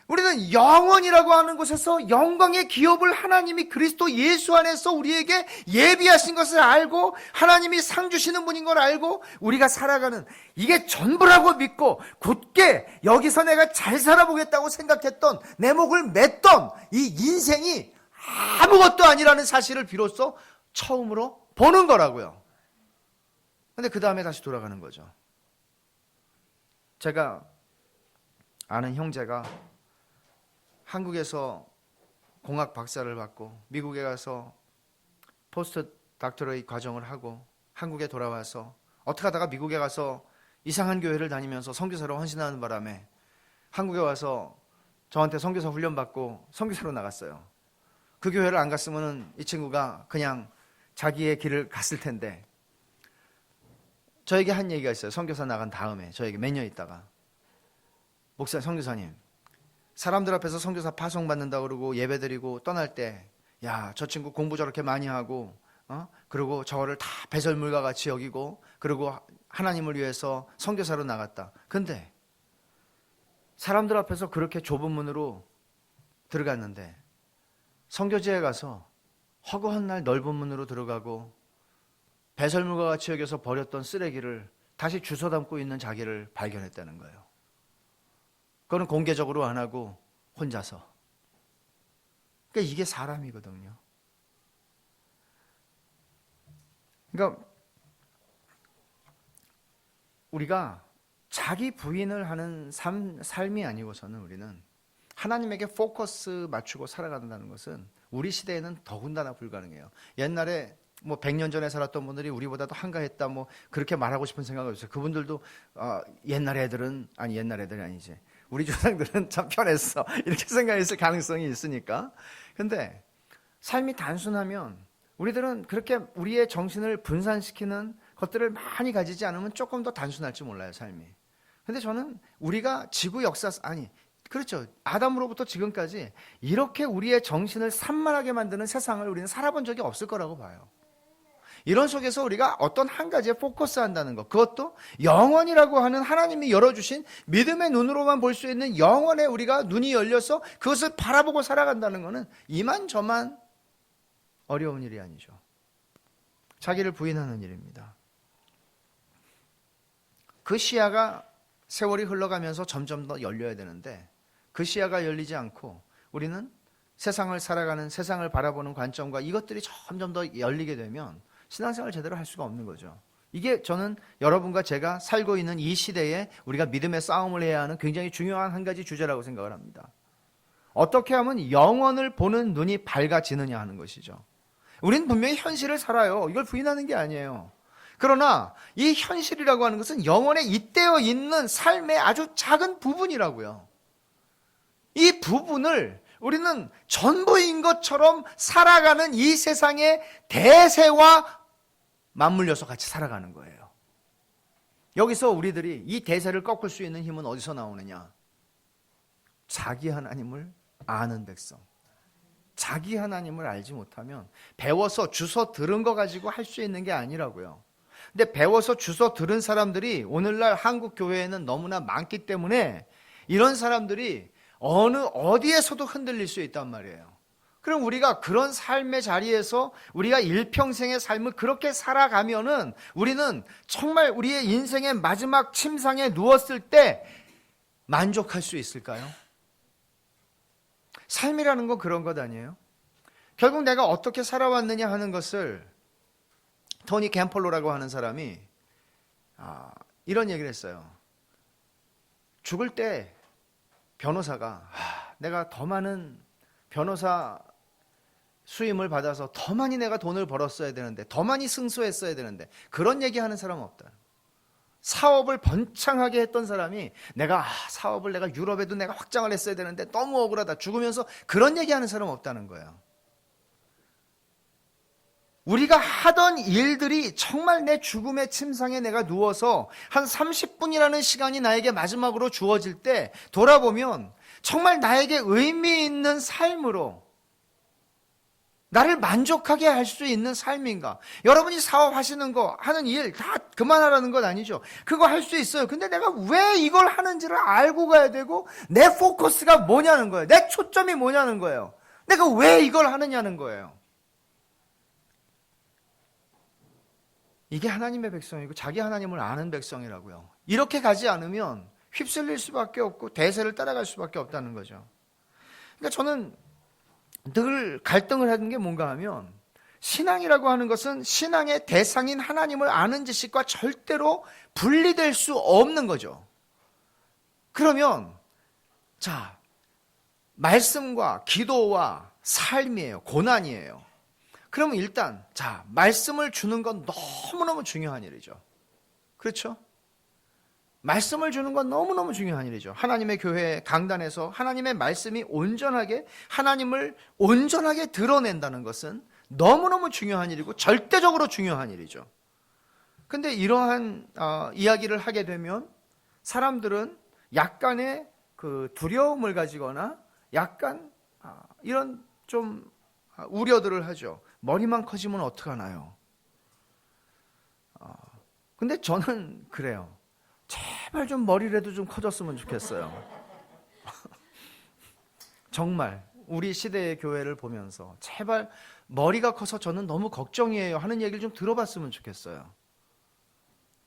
우리는 영원이라고 하는 곳에서 영광의 기업을 하나님이 그리스도 예수 안에서 우리에게 예비하신 것을 알고, 하나님이 상 주시는 분인 걸 알고 우리가 살아가는, 이게 전부라고 믿고 굳게 여기서 내가 잘 살아보겠다고 생각했던, 내 목을 맸던 이 인생이 아무것도 아니라는 사실을 비로소 처음으로 보는 거라고요. 근데 그 다음에 다시 돌아가는 거죠. 제가 아는 형제가 한국에서 공학 박사를 받고 미국에 가서 포스트 닥터레이 과정을 하고 한국에 돌아와서 어떻게 하다가 미국에 가서 이상한 교회를 다니면서 선교사로 헌신하는 바람에 한국에 와서 저한테 선교사 훈련 받고 선교사로 나갔어요. 그 교회를 안 갔으면 이 친구가 그냥 자기의 길을 갔을 텐데, 저에게 한 얘기가 있어요. 선교사 나간 다음에 저에게 몇 년 있다가, 목사, 선교사님, 사람들 앞에서 선교사 파송받는다 그러고 예배드리고 떠날 때, 야, 저 친구 공부 저렇게 많이 하고 그리고 저를 다 배설물과 같이 여기고 그리고 하나님을 위해서 선교사로 나갔다. 근데 사람들 앞에서 그렇게 좁은 문으로 들어갔는데 선교지에 가서 허구한 날 넓은 문으로 들어가고 배설물과 같이 여겨서 버렸던 쓰레기를 다시 주워 담고 있는 자기를 발견했다는 거예요. 그거는 공개적으로 안 하고 혼자서. 그러니까 이게 사람이거든요. 그러니까 우리가 자기 부인을 하는 삶이 아니고서는 우리는 하나님에게 포커스 맞추고 살아간다는 것은 우리 시대에는 더군다나 불가능해요. 옛날에 뭐 100년 전에 살았던 분들이 우리보다도 한가했다 뭐 그렇게 말하고 싶은 생각이 없어요. 그분들도 옛날 애들은 옛날 애들이 아니지, 우리 조상들은 참 편했어 이렇게 생각했을 가능성이 있으니까. 근데 삶이 단순하면 우리들은 그렇게 우리의 정신을 분산시키는 것들을 많이 가지지 않으면 조금 더 단순할지 몰라요, 삶이. 근데 저는 우리가 지구 역사, 그렇죠, 아담으로부터 지금까지 이렇게 우리의 정신을 산만하게 만드는 세상을 우리는 살아본 적이 없을 거라고 봐요. 이런 속에서 우리가 어떤 한 가지에 포커스 한다는 것, 그것도 영원이라고 하는 하나님이 열어주신 믿음의 눈으로만 볼 수 있는 영원에 우리가 눈이 열려서 그것을 바라보고 살아간다는 것은 이만저만 어려운 일이 아니죠. 자기를 부인하는 일입니다. 그 시야가 세월이 흘러가면서 점점 더 열려야 되는데 그 시야가 열리지 않고 우리는 세상을 살아가는, 세상을 바라보는 관점과 이것들이 점점 더 열리게 되면 신앙생활을 제대로 할 수가 없는 거죠. 이게 저는 여러분과 제가 살고 있는 이 시대에 우리가 믿음의 싸움을 해야 하는 굉장히 중요한 한 가지 주제라고 생각을 합니다. 어떻게 하면 영원을 보는 눈이 밝아지느냐 하는 것이죠. 우린 분명히 현실을 살아요. 이걸 부인하는 게 아니에요. 그러나 이 현실이라고 하는 것은 영원에 잇대어 있는 삶의 아주 작은 부분이라고요. 이 부분을 우리는 전부인 것처럼 살아가는 이 세상의 대세와 맞물려서 같이 살아가는 거예요. 여기서 우리들이 이 대세를 꺾을 수 있는 힘은 어디서 나오느냐? 자기 하나님을 아는 백성. 자기 하나님을 알지 못하면 배워서 주워 들은 거 가지고 할 수 있는 게 아니라고요. 근데 배워서 주워 들은 사람들이 오늘날 한국 교회에는 너무나 많기 때문에 이런 사람들이 어디에서도 흔들릴 수 있단 말이에요. 그럼 우리가 그런 삶의 자리에서 우리가 일평생의 삶을 그렇게 살아가면은 우리는 정말 우리의 인생의 마지막 침상에 누웠을 때 만족할 수 있을까요? 삶이라는 건 그런 것 아니에요? 결국 내가 어떻게 살아왔느냐 하는 것을 토니 캠폴로라고 하는 사람이 이런 얘기를 했어요. 죽을 때 변호사가 내가 더 많은 변호사 수임을 받아서 더 많이 내가 돈을 벌었어야 되는데, 더 많이 승소했어야 되는데, 그런 얘기하는 사람은 없다. 사업을 번창하게 했던 사람이 사업을 내가 유럽에도 내가 확장을 했어야 되는데 너무 억울하다, 죽으면서 그런 얘기하는 사람은 없다는 거예요. 우리가 하던 일들이 정말 내 죽음의 침상에 내가 누워서 한 30분이라는 시간이 나에게 마지막으로 주어질 때 돌아보면 정말 나에게 의미 있는 삶으로 나를 만족하게 할 수 있는 삶인가? 여러분이 사업하시는 거, 하는 일 다 그만하라는 건 아니죠. 그거 할 수 있어요. 근데 내가 왜 이걸 하는지를 알고 가야 되고 내 포커스가 뭐냐는 거예요. 내 초점이 뭐냐는 거예요. 내가 왜 이걸 하느냐는 거예요. 이게 하나님의 백성이고 자기 하나님을 아는 백성이라고요. 이렇게 가지 않으면 휩쓸릴 수밖에 없고 대세를 따라갈 수밖에 없다는 거죠. 그러니까 저는 늘 갈등을 하는 게 뭔가 하면 신앙이라고 하는 것은 신앙의 대상인 하나님을 아는 지식과 절대로 분리될 수 없는 거죠. 그러면 말씀과 기도와 삶이에요. 고난이에요. 그러면 일단 자, 말씀을 주는 건 너무너무 중요한 일이죠. 그렇죠? 말씀을 주는 건 너무너무 중요한 일이죠. 하나님의 교회 강단에서 하나님의 말씀이 온전하게, 하나님을 온전하게 드러낸다는 것은 너무너무 중요한 일이고 절대적으로 중요한 일이죠. 근데 이러한 이야기를 하게 되면 사람들은 약간의 그 두려움을 가지거나 약간 이런 좀 우려들을 하죠. 머리만 커지면 어떡하나요? 근데 저는 그래요. 제발 좀 머리라도 좀 커졌으면 좋겠어요. 정말 우리 시대의 교회를 보면서 제발 머리가 커서 저는 너무 걱정이에요 하는 얘기를 좀 들어봤으면 좋겠어요.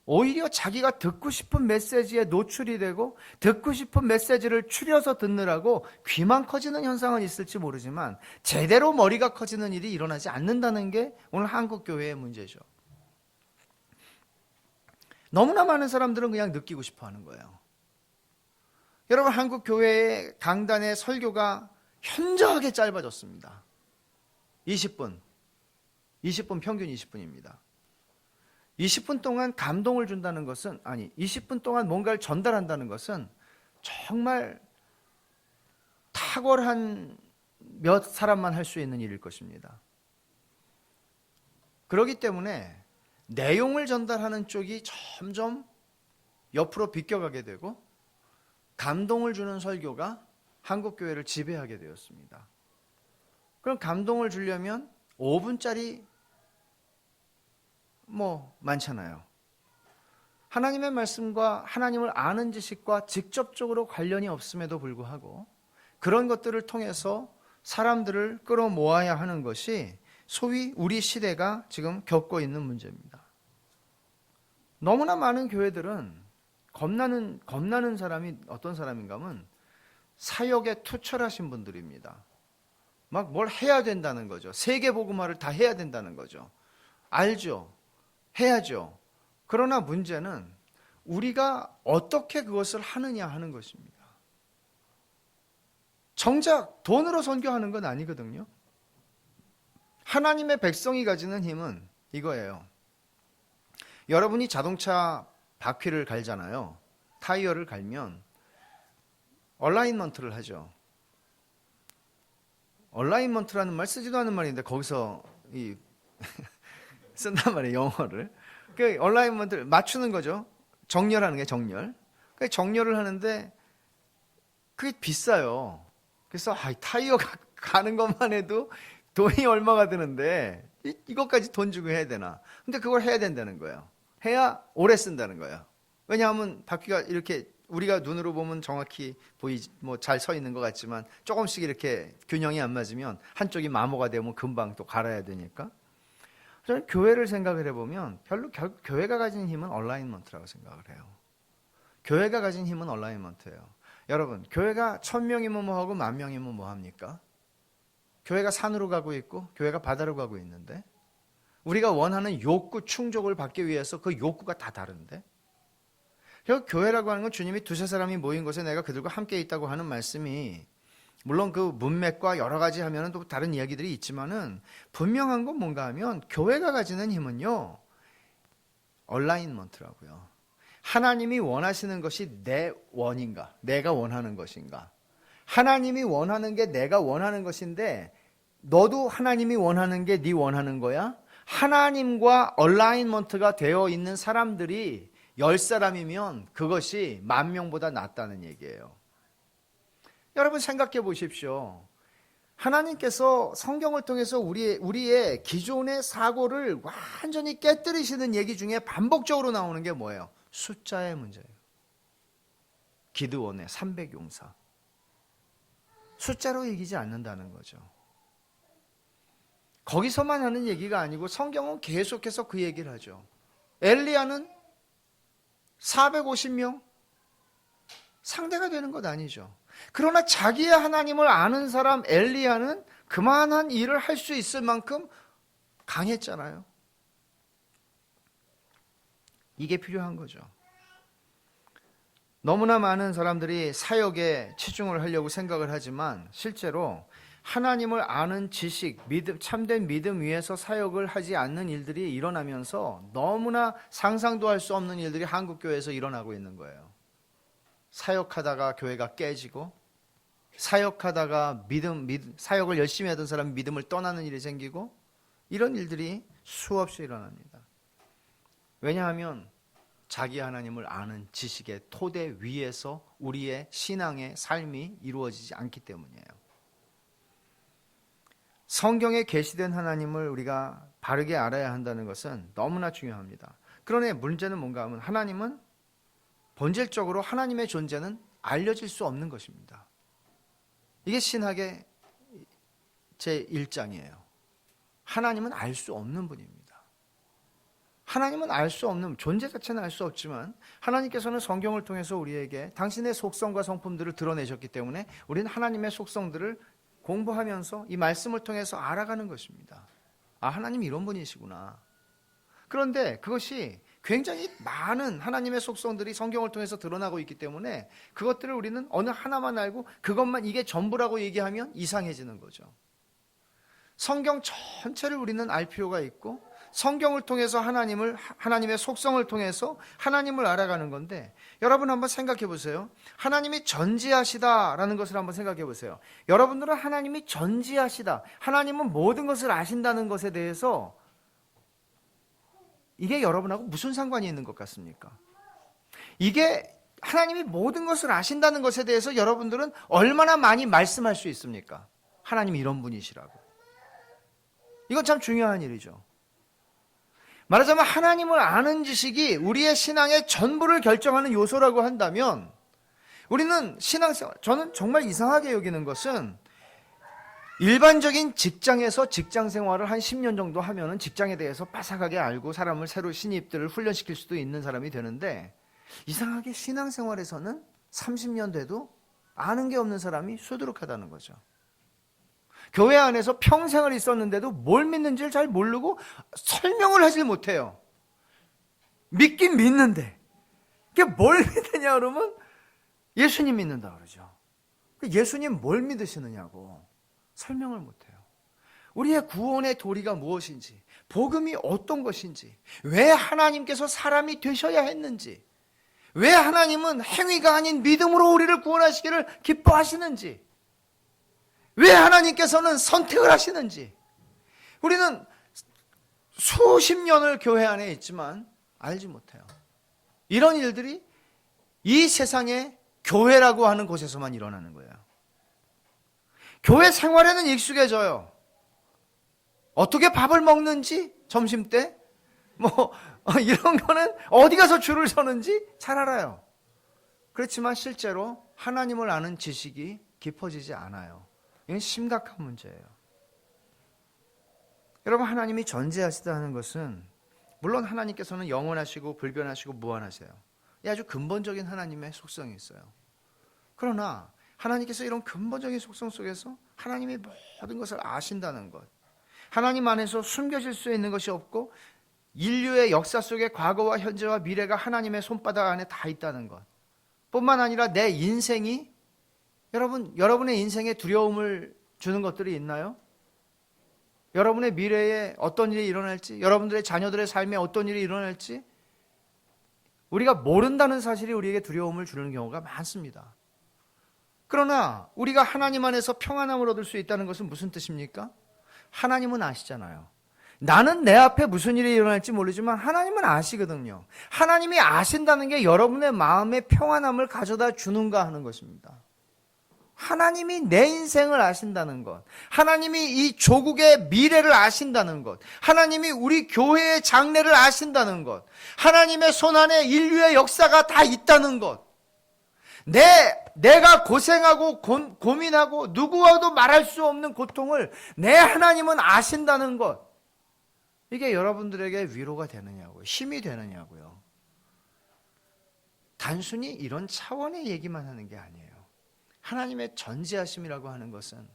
오히려 자기가 듣고 싶은 메시지에 노출이 되고 듣고 싶은 메시지를 추려서 듣느라고 귀만 커지는 현상은 있을지 모르지만 제대로 머리가 커지는 일이 일어나지 않는다는 게 오늘 한국 교회의 문제죠. 너무나 많은 사람들은 그냥 느끼고 싶어 하는 거예요. 여러분, 한국 교회의 강단의 설교가 현저하게 짧아졌습니다. 20분 평균 20분입니다. 20분 동안 감동을 준다는 것은, 20분 동안 뭔가를 전달한다는 것은 정말 탁월한 몇 사람만 할 수 있는 일일 것입니다. 그렇기 때문에 내용을 전달하는 쪽이 점점 옆으로 비껴가게 되고 감동을 주는 설교가 한국 교회를 지배하게 되었습니다. 그럼 감동을 주려면 5분짜리 많잖아요. 하나님의 말씀과 하나님을 아는 지식과 직접적으로 관련이 없음에도 불구하고 그런 것들을 통해서 사람들을 끌어모아야 하는 것이 소위 우리 시대가 지금 겪고 있는 문제입니다. 너무나 많은 교회들은 겁나는 사람이 어떤 사람인가 하면 사역에 투철하신 분들입니다. 막 뭘 해야 된다는 거죠. 세계복음화를 다 해야 된다는 거죠. 알죠. 해야죠. 그러나 문제는 우리가 어떻게 그것을 하느냐 하는 것입니다. 정작 돈으로 선교하는 건 아니거든요. 하나님의 백성이 가지는 힘은 이거예요. 여러분이 자동차 바퀴를 갈잖아요. 타이어를 갈면 얼라인먼트를 하죠. 얼라인먼트라는 말 쓰지도 않은 말인데 거기서 쓴단 말이에요, 영어를. 그 얼라인먼트를 맞추는 거죠. 정렬하는 게 정렬. 그 정렬을 하는데 그게 비싸요. 그래서 타이어가 가는 것만 해도 돈이 얼마가 드는데 이것까지 돈 주고 해야 되나? 근데 그걸 해야 된다는 거예요. 해야 오래 쓴다는 거예요. 왜냐하면 바퀴가 이렇게 우리가 눈으로 보면 정확히 잘 서 있는 것 같지만 조금씩 이렇게 균형이 안 맞으면 한쪽이 마모가 되면 금방 또 갈아야 되니까. 저는 교회를 생각을 해보면 교회가 가진 힘은 얼라인먼트라고 생각을 해요. 교회가 가진 힘은 얼라인먼트예요. 여러분, 교회가 1000명이면 뭐하고 10,000명이면 뭐합니까? 교회가 산으로 가고 있고 교회가 바다로 가고 있는데 우리가 원하는 욕구 충족을 받기 위해서 그 욕구가 다 다른데 결국 교회라고 하는 건 주님이 두세 사람이 모인 곳에 내가 그들과 함께 있다고 하는 말씀이 물론 그 문맥과 여러 가지 하면은 또 다른 이야기들이 있지만은 분명한 건 뭔가 하면 교회가 가지는 힘은요 얼라인먼트라고요. 하나님이 원하시는 것이 내 원인가? 내가 원하는 것인가? 하나님이 원하는 게 내가 원하는 것인데 너도 하나님이 원하는 게 네 원하는 거야? 하나님과 얼라인먼트가 되어 있는 사람들이 10사람이면 그것이 10,000명보다 낫다는 얘기예요. 여러분 생각해 보십시오. 하나님께서 성경을 통해서 우리의 기존의 사고를 완전히 깨뜨리시는 얘기 중에 반복적으로 나오는 게 뭐예요? 숫자의 문제예요. 기드온의 300용사. 숫자로 이기지 않는다는 거죠. 거기서만 하는 얘기가 아니고 성경은 계속해서 그 얘기를 하죠. 엘리야는 450명 상대가 되는 것 아니죠. 그러나 자기의 하나님을 아는 사람 엘리야는 그만한 일을 할 수 있을 만큼 강했잖아요. 이게 필요한 거죠. 너무나 많은 사람들이 사역에 치중을 하려고 생각을 하지만 실제로 하나님을 아는 지식, 믿음, 참된 믿음 위에서 사역을 하지 않는 일들이 일어나면서 너무나 상상도 할 수 없는 일들이 한국교회에서 일어나고 있는 거예요. 사역하다가 교회가 깨지고, 사역하다가 사역을 열심히 하던 사람이 믿음을 떠나는 일이 생기고, 이런 일들이 수없이 일어납니다. 왜냐하면 자기 하나님을 아는 지식의 토대 위에서 우리의 신앙의 삶이 이루어지지 않기 때문이에요. 성경에 계시된 하나님을 우리가 바르게 알아야 한다는 것은 너무나 중요합니다. 그러나 문제는 뭔가 하면 하나님은 본질적으로 하나님의 존재는 알려질 수 없는 것입니다. 이게 신학의 제 1장이에요. 하나님은 알 수 없는 분입니다. 하나님은 알 수 없는, 존재 자체는 알 수 없지만 하나님께서는 성경을 통해서 우리에게 당신의 속성과 성품들을 드러내셨기 때문에 우리는 하나님의 속성들을 공부하면서 이 말씀을 통해서 알아가는 것입니다. 아, 하나님 이런 분이시구나. 그런데 그것이 굉장히 많은 하나님의 속성들이 성경을 통해서 드러나고 있기 때문에 그것들을 우리는 어느 하나만 알고 그것만 이게 전부라고 얘기하면 이상해지는 거죠. 성경 전체를 우리는 알 필요가 있고 성경을 통해서 하나님의 속성을 통해서 하나님을 알아가는 건데, 여러분 한번 생각해 보세요. 하나님이 전지하시다라는 것을 한번 생각해 보세요. 여러분들은 하나님이 전지하시다, 하나님은 모든 것을 아신다는 것에 대해서 이게 여러분하고 무슨 상관이 있는 것 같습니까? 이게 하나님이 모든 것을 아신다는 것에 대해서 여러분들은 얼마나 많이 말씀할 수 있습니까? 하나님이 이런 분이시라고. 이건 참 중요한 일이죠. 말하자면 하나님을 아는 지식이 우리의 신앙의 전부를 결정하는 요소라고 한다면, 우리는 신앙생활, 저는 정말 이상하게 여기는 것은 일반적인 직장에서 직장 생활을 한 10년 정도 하면은 직장에 대해서 빠삭하게 알고 사람을 새로 신입들을 훈련시킬 수도 있는 사람이 되는데, 이상하게 신앙생활에서는 30년 돼도 아는 게 없는 사람이 수두룩하다는 거죠. 교회 안에서 평생을 있었는데도 뭘 믿는지를 잘 모르고 설명을 하질 못해요. 믿긴 믿는데 이게 뭘 믿느냐 그러면 예수님 믿는다 그러죠. 예수님 뭘 믿으시느냐고 설명을 못해요. 우리의 구원의 도리가 무엇인지, 복음이 어떤 것인지, 왜 하나님께서 사람이 되셔야 했는지, 왜 하나님은 행위가 아닌 믿음으로 우리를 구원하시기를 기뻐하시는지, 왜 하나님께서는 선택을 하시는지 우리는 수십 년을 교회 안에 있지만 알지 못해요. 이런 일들이 이 세상의 교회라고 하는 곳에서만 일어나는 거예요. 교회 생활에는 익숙해져요. 어떻게 밥을 먹는지, 점심때 이런 거는 어디 가서 줄을 서는지 잘 알아요. 그렇지만 실제로 하나님을 아는 지식이 깊어지지 않아요. 이건 심각한 문제예요. 여러분, 하나님이 전지하시다는 것은 물론 하나님께서는 영원하시고 불변하시고 무한하세요. 이 아주 근본적인 하나님의 속성이 있어요. 그러나 하나님께서 이런 근본적인 속성 속에서 하나님이 모든 것을 아신다는 것, 하나님 안에서 숨겨질 수 있는 것이 없고 인류의 역사 속에 과거와 현재와 미래가 하나님의 손바닥 안에 다 있다는 것 뿐만 아니라 내 인생이, 여러분의 인생에 두려움을 주는 것들이 있나요? 여러분의 미래에 어떤 일이 일어날지, 여러분들의 자녀들의 삶에 어떤 일이 일어날지 우리가 모른다는 사실이 우리에게 두려움을 주는 경우가 많습니다. 그러나 우리가 하나님 안에서 평안함을 얻을 수 있다는 것은 무슨 뜻입니까? 하나님은 아시잖아요. 나는 내 앞에 무슨 일이 일어날지 모르지만 하나님은 아시거든요. 하나님이 아신다는 게 여러분의 마음에 평안함을 가져다 주는가 하는 것입니다. 하나님이 내 인생을 아신다는 것, 하나님이 이 조국의 미래를 아신다는 것, 하나님이 우리 교회의 장래를 아신다는 것, 하나님의 손안에 인류의 역사가 다 있다는 것, 내가 고생하고 고민하고 누구와도 말할 수 없는 고통을 내 하나님은 아신다는 것, 이게 여러분들에게 위로가 되느냐고요, 힘이 되느냐고요. 단순히 이런 차원의 얘기만 하는 게 아니에요. 하나님의 전지하심이라고 하는 것은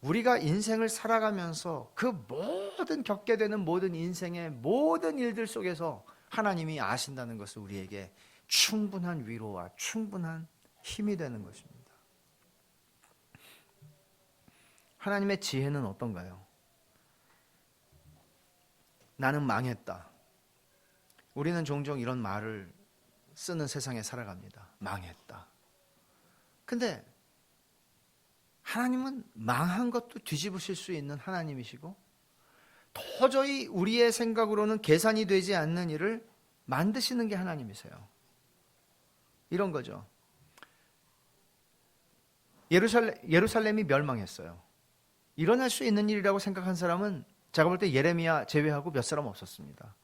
우리가 인생을 살아가면서 그 모든 겪게 되는 모든 인생의 모든 일들 속에서 하나님이 아신다는 것을 우리에게 충분한 위로와 충분한 힘이 되는 것입니다. 하나님의 지혜는 어떤가요? 나는 망했다. 우리는 종종 이런 말을 쓰는 세상에 살아갑니다. 망했다. 근데 하나님은 망한 것도 뒤집으실 수 있는 하나님이시고 도저히 우리의 생각으로는 계산이 되지 않는 일을 만드시는 게 하나님이세요. 이런 거죠. 예루살렘이 멸망했어요. 일어날 수 있는 일이라고 생각한 사람은 제가 볼 때 예레미야 제외하고 몇 사람 없었습니다.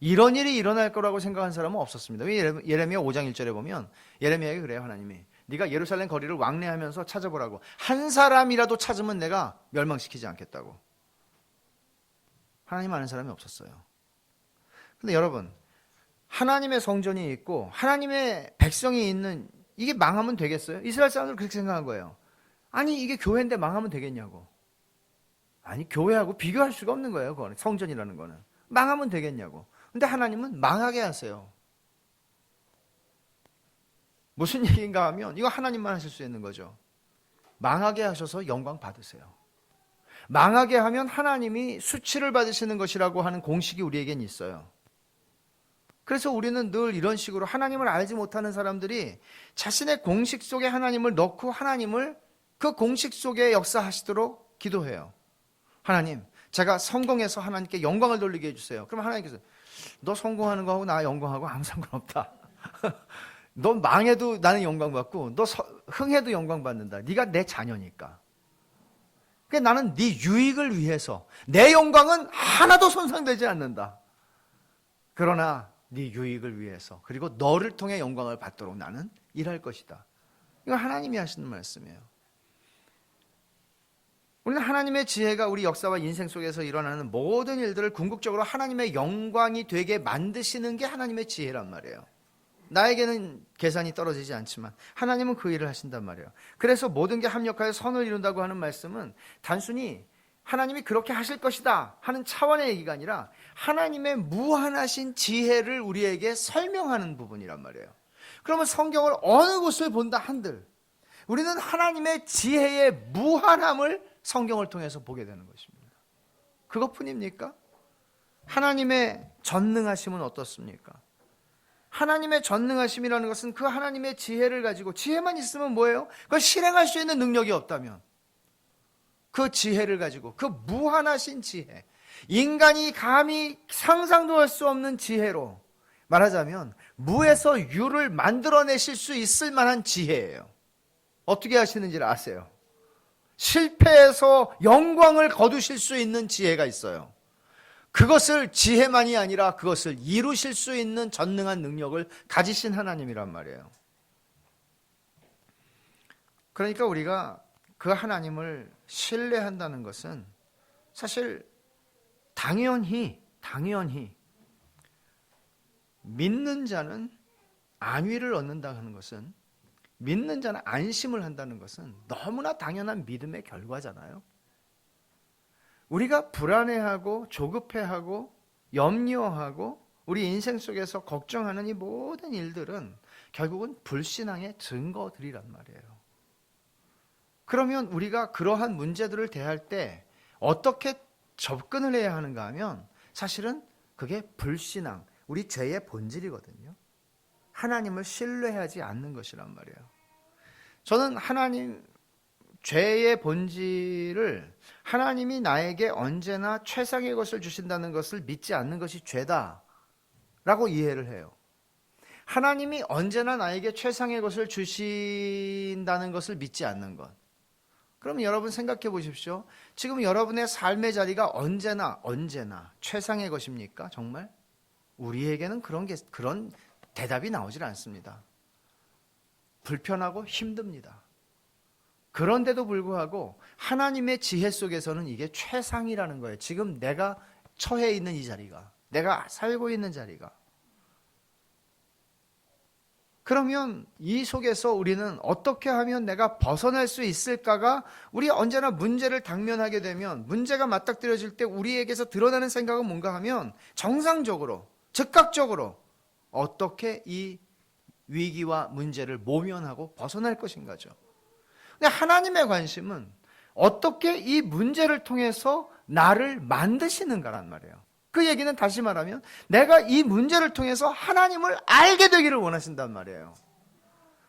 이런 일이 일어날 거라고 생각한 사람은 없었습니다. 예레미야 5장 1절에 보면 예레미야에게 그래요. 하나님이 네가 예루살렘 거리를 왕래하면서 찾아보라고. 한 사람이라도 찾으면 내가 멸망시키지 않겠다고. 하나님 아는 사람이 없었어요. 근데 여러분, 하나님의 성전이 있고 하나님의 백성이 있는 이게 망하면 되겠어요? 이스라엘 사람들은 그렇게 생각한 거예요. 아니 이게 교회인데 망하면 되겠냐고. 아니 교회하고 비교할 수가 없는 거예요. 그거는 성전이라는 거는. 망하면 되겠냐고. 근데 하나님은 망하게 하세요. 무슨 얘기인가 하면 이거 하나님만 하실 수 있는 거죠. 망하게 하셔서 영광 받으세요. 망하게 하면 하나님이 수치를 받으시는 것이라고 하는 공식이 우리에겐 있어요. 그래서 우리는 늘 이런 식으로 하나님을 알지 못하는 사람들이 자신의 공식 속에 하나님을 넣고 하나님을 그 공식 속에 역사하시도록 기도해요. 하나님, 제가 성공해서 하나님께 영광을 돌리게 해주세요. 그럼 하나님께서 너 성공하는 거하고 나 영광하고 아무 상관없다. 너 망해도 나는 영광 받고 너 흥해도 영광 받는다. 네가 내 자녀니까. 그러니까 나는 네 유익을 위해서 내 영광은 하나도 손상되지 않는다. 그러나 네 유익을 위해서 그리고 너를 통해 영광을 받도록 나는 일할 것이다. 이거 하나님이 하시는 말씀이에요. 우리는 하나님의 지혜가 우리 역사와 인생 속에서 일어나는 모든 일들을 궁극적으로 하나님의 영광이 되게 만드시는 게 하나님의 지혜란 말이에요. 나에게는 계산이 떨어지지 않지만 하나님은 그 일을 하신단 말이에요. 그래서 모든 게 합력하여 선을 이룬다고 하는 말씀은 단순히 하나님이 그렇게 하실 것이다 하는 차원의 얘기가 아니라 하나님의 무한하신 지혜를 우리에게 설명하는 부분이란 말이에요. 그러면 성경을 어느 곳을 본다 한들 우리는 하나님의 지혜의 무한함을 성경을 통해서 보게 되는 것입니다. 그것뿐입니까? 하나님의 전능하심은 어떻습니까? 하나님의 전능하심이라는 것은 그 하나님의 지혜를 가지고 지혜만 있으면 뭐예요? 그걸 실행할 수 있는 능력이 없다면 그 지혜를 가지고 그 무한하신 지혜, 인간이 감히 상상도 할 수 없는 지혜로 말하자면 무에서 유를 만들어내실 수 있을 만한 지혜예요. 어떻게 하시는지를 아세요? 실패해서 영광을 거두실 수 있는 지혜가 있어요. 그것을 지혜만이 아니라 그것을 이루실 수 있는 전능한 능력을 가지신 하나님이란 말이에요. 그러니까 우리가 그 하나님을 신뢰한다는 것은 사실 당연히 믿는 자는 안위를 얻는다 하는 것은 믿는 자는 안심을 한다는 것은 너무나 당연한 믿음의 결과잖아요. 우리가 불안해하고 조급해하고 염려하고 우리 인생 속에서 걱정하는 이 모든 일들은 결국은 불신앙의 증거들이란 말이에요. 그러면 우리가 그러한 문제들을 대할 때 어떻게 접근을 해야 하는가 하면 사실은 그게 불신앙, 우리 죄의 본질이거든요. 하나님을 신뢰하지 않는 것이란 말이에요. 저는 죄의 본질을 하나님이 나에게 언제나 최상의 것을 주신다는 것을 믿지 않는 것이 죄다라고 이해를 해요. 하나님이 언제나 나에게 최상의 것을 주신다는 것을 믿지 않는 것. 그럼 여러분 생각해 보십시오. 지금 여러분의 삶의 자리가 언제나 최상의 것입니까? 정말? 우리에게는 그런 대답이 나오질 않습니다. 불편하고 힘듭니다. 그런데도 불구하고 하나님의 지혜 속에서는 이게 최상이라는 거예요. 지금 내가 처해 있는 이 자리가, 내가 살고 있는 자리가. 그러면 이 속에서 우리는 어떻게 하면 내가 벗어날 수 있을까가 우리 언제나 문제를 당면하게 되면 문제가 맞닥뜨려질 때 우리에게서 드러나는 생각은 뭔가 하면 정상적으로, 즉각적으로 어떻게 이 위기와 문제를 모면하고 벗어날 것인가죠. 근데 하나님의 관심은 어떻게 이 문제를 통해서 나를 만드시는가란 말이에요. 그 얘기는 다시 말하면 내가 이 문제를 통해서 하나님을 알게 되기를 원하신단 말이에요.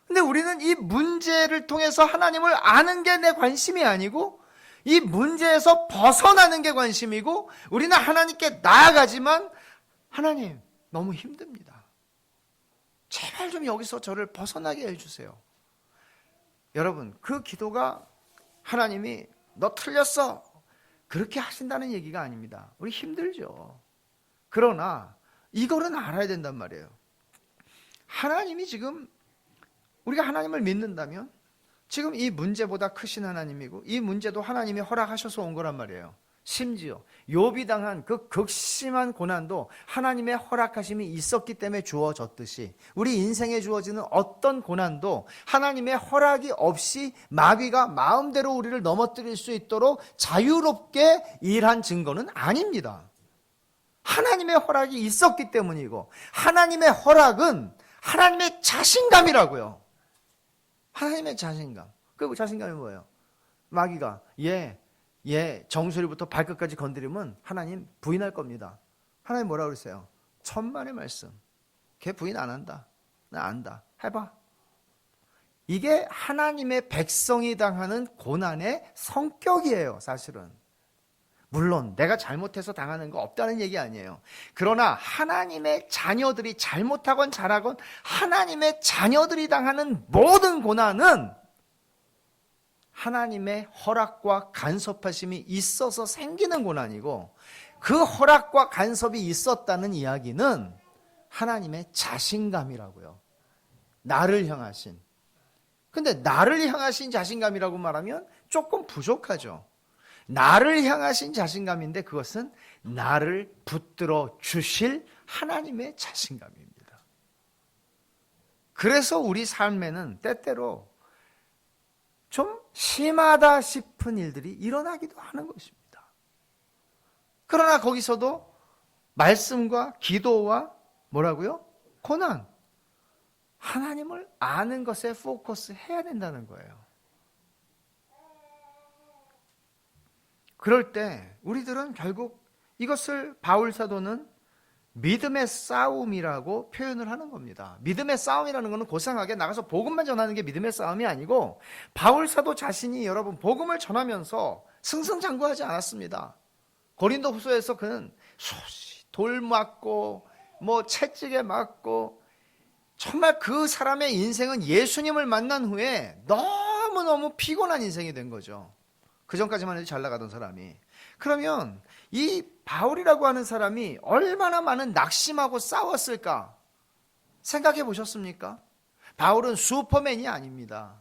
근데 우리는 이 문제를 통해서 하나님을 아는 게 내 관심이 아니고 이 문제에서 벗어나는 게 관심이고, 우리는 하나님께 나아가지만 하나님 너무 힘듭니다. 제발 좀 여기서 저를 벗어나게 해주세요. 여러분, 그 기도가 하나님이 너 틀렸어 그렇게 하신다는 얘기가 아닙니다. 우리 힘들죠. 그러나 이거는 알아야 된단 말이에요. 하나님이 지금, 우리가 하나님을 믿는다면 지금 이 문제보다 크신 하나님이고 이 문제도 하나님이 허락하셔서 온 거란 말이에요. 심지어 욥이 당한 그 극심한 고난도 하나님의 허락하심이 있었기 때문에 주어졌듯이, 우리 인생에 주어지는 어떤 고난도 하나님의 허락이 없이 마귀가 마음대로 우리를 넘어뜨릴 수 있도록 자유롭게 일한 증거는 아닙니다. 하나님의 허락이 있었기 때문이고, 하나님의 허락은 하나님의 자신감이라고요. 하나님의 자신감. 그 자신감이 뭐예요? 마귀가 정수리부터 발끝까지 건드리면 하나님 부인할 겁니다. 하나님 뭐라고 그랬어요? 천만의 말씀. 걔 부인 안 한다. 나 안다. 해봐. 이게 하나님의 백성이 당하는 고난의 성격이에요, 사실은. 물론 내가 잘못해서 당하는 거 없다는 얘기 아니에요. 그러나 하나님의 자녀들이 잘못하건 잘하건 하나님의 자녀들이 당하는 모든 고난은 하나님의 허락과 간섭하심이 있어서 생기는 고난이고, 그 허락과 간섭이 있었다는 이야기는 하나님의 자신감이라고요. 나를 향하신. 근데 나를 향하신 자신감이라고 말하면 조금 부족하죠. 나를 향하신 자신감인데 그것은 나를 붙들어 주실 하나님의 자신감입니다. 그래서 우리 삶에는 때때로 좀 심하다 싶은 일들이 일어나기도 하는 것입니다. 그러나 거기서도 말씀과 기도와 뭐라고요? 고난, 하나님을 아는 것에 포커스 해야 된다는 거예요. 그럴 때 우리들은 결국 이것을 바울 사도는 믿음의 싸움이라고 표현을 하는 겁니다. 믿음의 싸움이라는 것은 고상하게 나가서 복음만 전하는 게 믿음의 싸움이 아니고, 바울 사도 자신이 여러분 복음을 전하면서 승승장구하지 않았습니다. 고린도 후서에서 그는 수시 돌 맞고 뭐 채찍에 맞고, 정말 그 사람의 인생은 예수님을 만난 후에 너무너무 피곤한 인생이 된 거죠. 그 전까지만 해도 잘 나가던 사람이. 그러면 이 바울이라고 하는 사람이 얼마나 많은 낙심하고 싸웠을까 생각해 보셨습니까? 바울은 슈퍼맨이 아닙니다.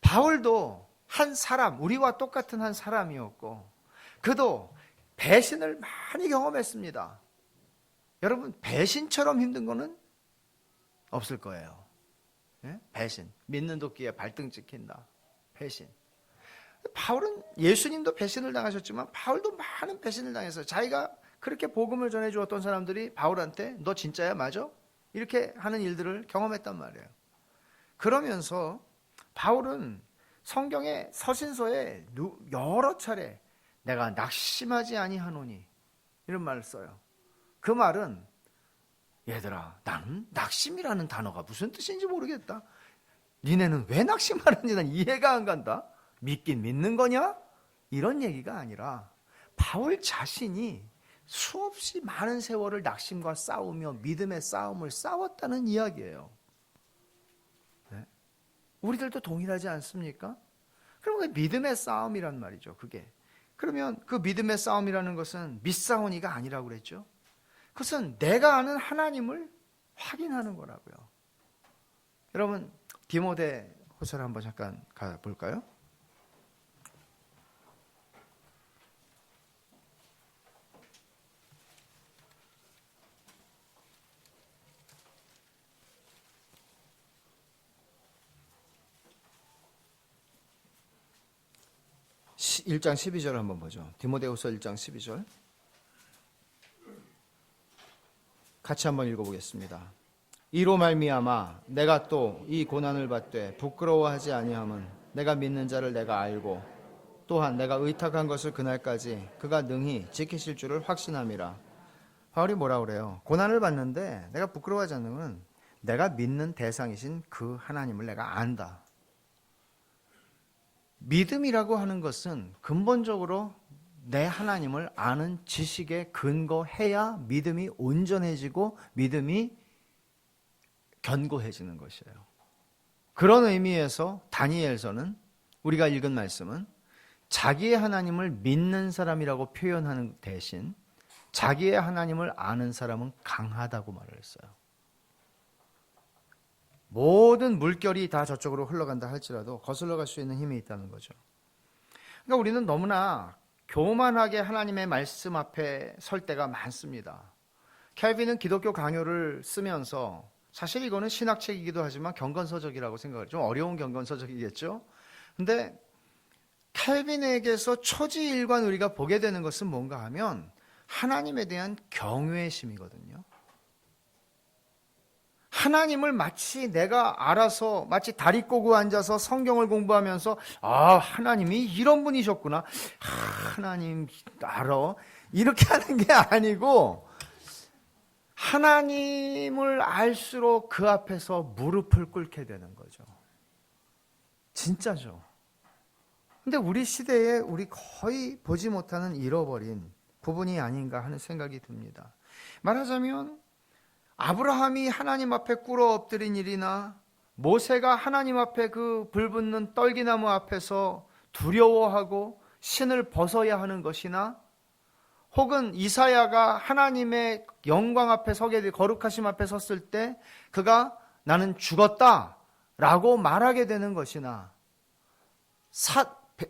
바울도 한 사람, 우리와 똑같은 한 사람이었고, 그도 배신을 많이 경험했습니다. 여러분, 배신처럼 힘든 거는 없을 거예요. 예? 배신. 믿는 도끼에 발등 찍힌다. 배신. 바울은 예수님도 배신을 당하셨지만 바울도 많은 배신을 당했어요. 자기가 그렇게 복음을 전해주었던 사람들이 바울한테 너 진짜야 맞아? 이렇게 하는 일들을 경험했단 말이에요. 그러면서 바울은 성경의 서신서에 여러 차례 내가 낙심하지 아니하노니 이런 말을 써요. 그 말은 얘들아, 나는 낙심이라는 단어가 무슨 뜻인지 모르겠다. 니네는 왜 낙심하는지 난 이해가 안 간다. 믿긴 믿는 거냐? 이런 얘기가 아니라 바울 자신이 수없이 많은 세월을 낙심과 싸우며 믿음의 싸움을 싸웠다는 이야기예요. 네? 우리들도 동일하지 않습니까? 그럼 그게 믿음의 싸움이란 말이죠. 그게. 그러면 그 믿음의 싸움이라는 것은 밑싸움이가 아니라고 그랬죠. 그것은 내가 아는 하나님을 확인하는 거라고요. 여러분, 디모데 호서를 한번 잠깐 가볼까요? 1장 12절 한번 보죠. 디모데후서 1장 12절 같이 한번 읽어보겠습니다. 이로 말미암아 내가 또 이 고난을 받되 부끄러워하지 아니함은 내가 믿는 자를 내가 알고 또한 내가 의탁한 것을 그날까지 그가 능히 지키실 줄을 확신함이라. 바울이 뭐라 그래요? 고난을 받는데 내가 부끄러워하지 않는 것은 내가 믿는 대상이신 그 하나님을 내가 안다. 믿음이라고 하는 것은 근본적으로 내 하나님을 아는 지식에 근거해야 믿음이 온전해지고 믿음이 견고해지는 것이에요. 그런 의미에서 다니엘서는 우리가 읽은 말씀은 자기의 하나님을 믿는 사람이라고 표현하는 대신 자기의 하나님을 아는 사람은 강하다고 말을 했어요. 모든 물결이 다 저쪽으로 흘러간다 할지라도 거슬러 갈 수 있는 힘이 있다는 거죠. 그러니까 우리는 너무나 교만하게 하나님의 말씀 앞에 설 때가 많습니다. 켈빈은 기독교 강요를 쓰면서 사실 이거는 신학책이기도 하지만 경건서적이라고 생각을 좀 어려운 경건서적이겠죠. 근데 켈빈에게서 초지일관 우리가 보게 되는 것은 뭔가 하면 하나님에 대한 경외심이거든요. 하나님을 마치 내가 알아서 마치 다리 꼬고 앉아서 성경을 공부하면서 하나님이 이런 분이셨구나. 하나님 알아. 이렇게 하는 게 아니고 하나님을 알수록 그 앞에서 무릎을 꿇게 되는 거죠. 진짜죠. 근데 우리 시대에 우리 거의 보지 못하는 잃어버린 부분이 아닌가 하는 생각이 듭니다. 말하자면 아브라함이 하나님 앞에 꿇어 엎드린 일이나 모세가 하나님 앞에 그 불붙는 떨기나무 앞에서 두려워하고 신을 벗어야 하는 것이나 혹은 이사야가 하나님의 영광 앞에 서게 돼 거룩하심 앞에 섰을 때 그가 나는 죽었다라고 말하게 되는 것이나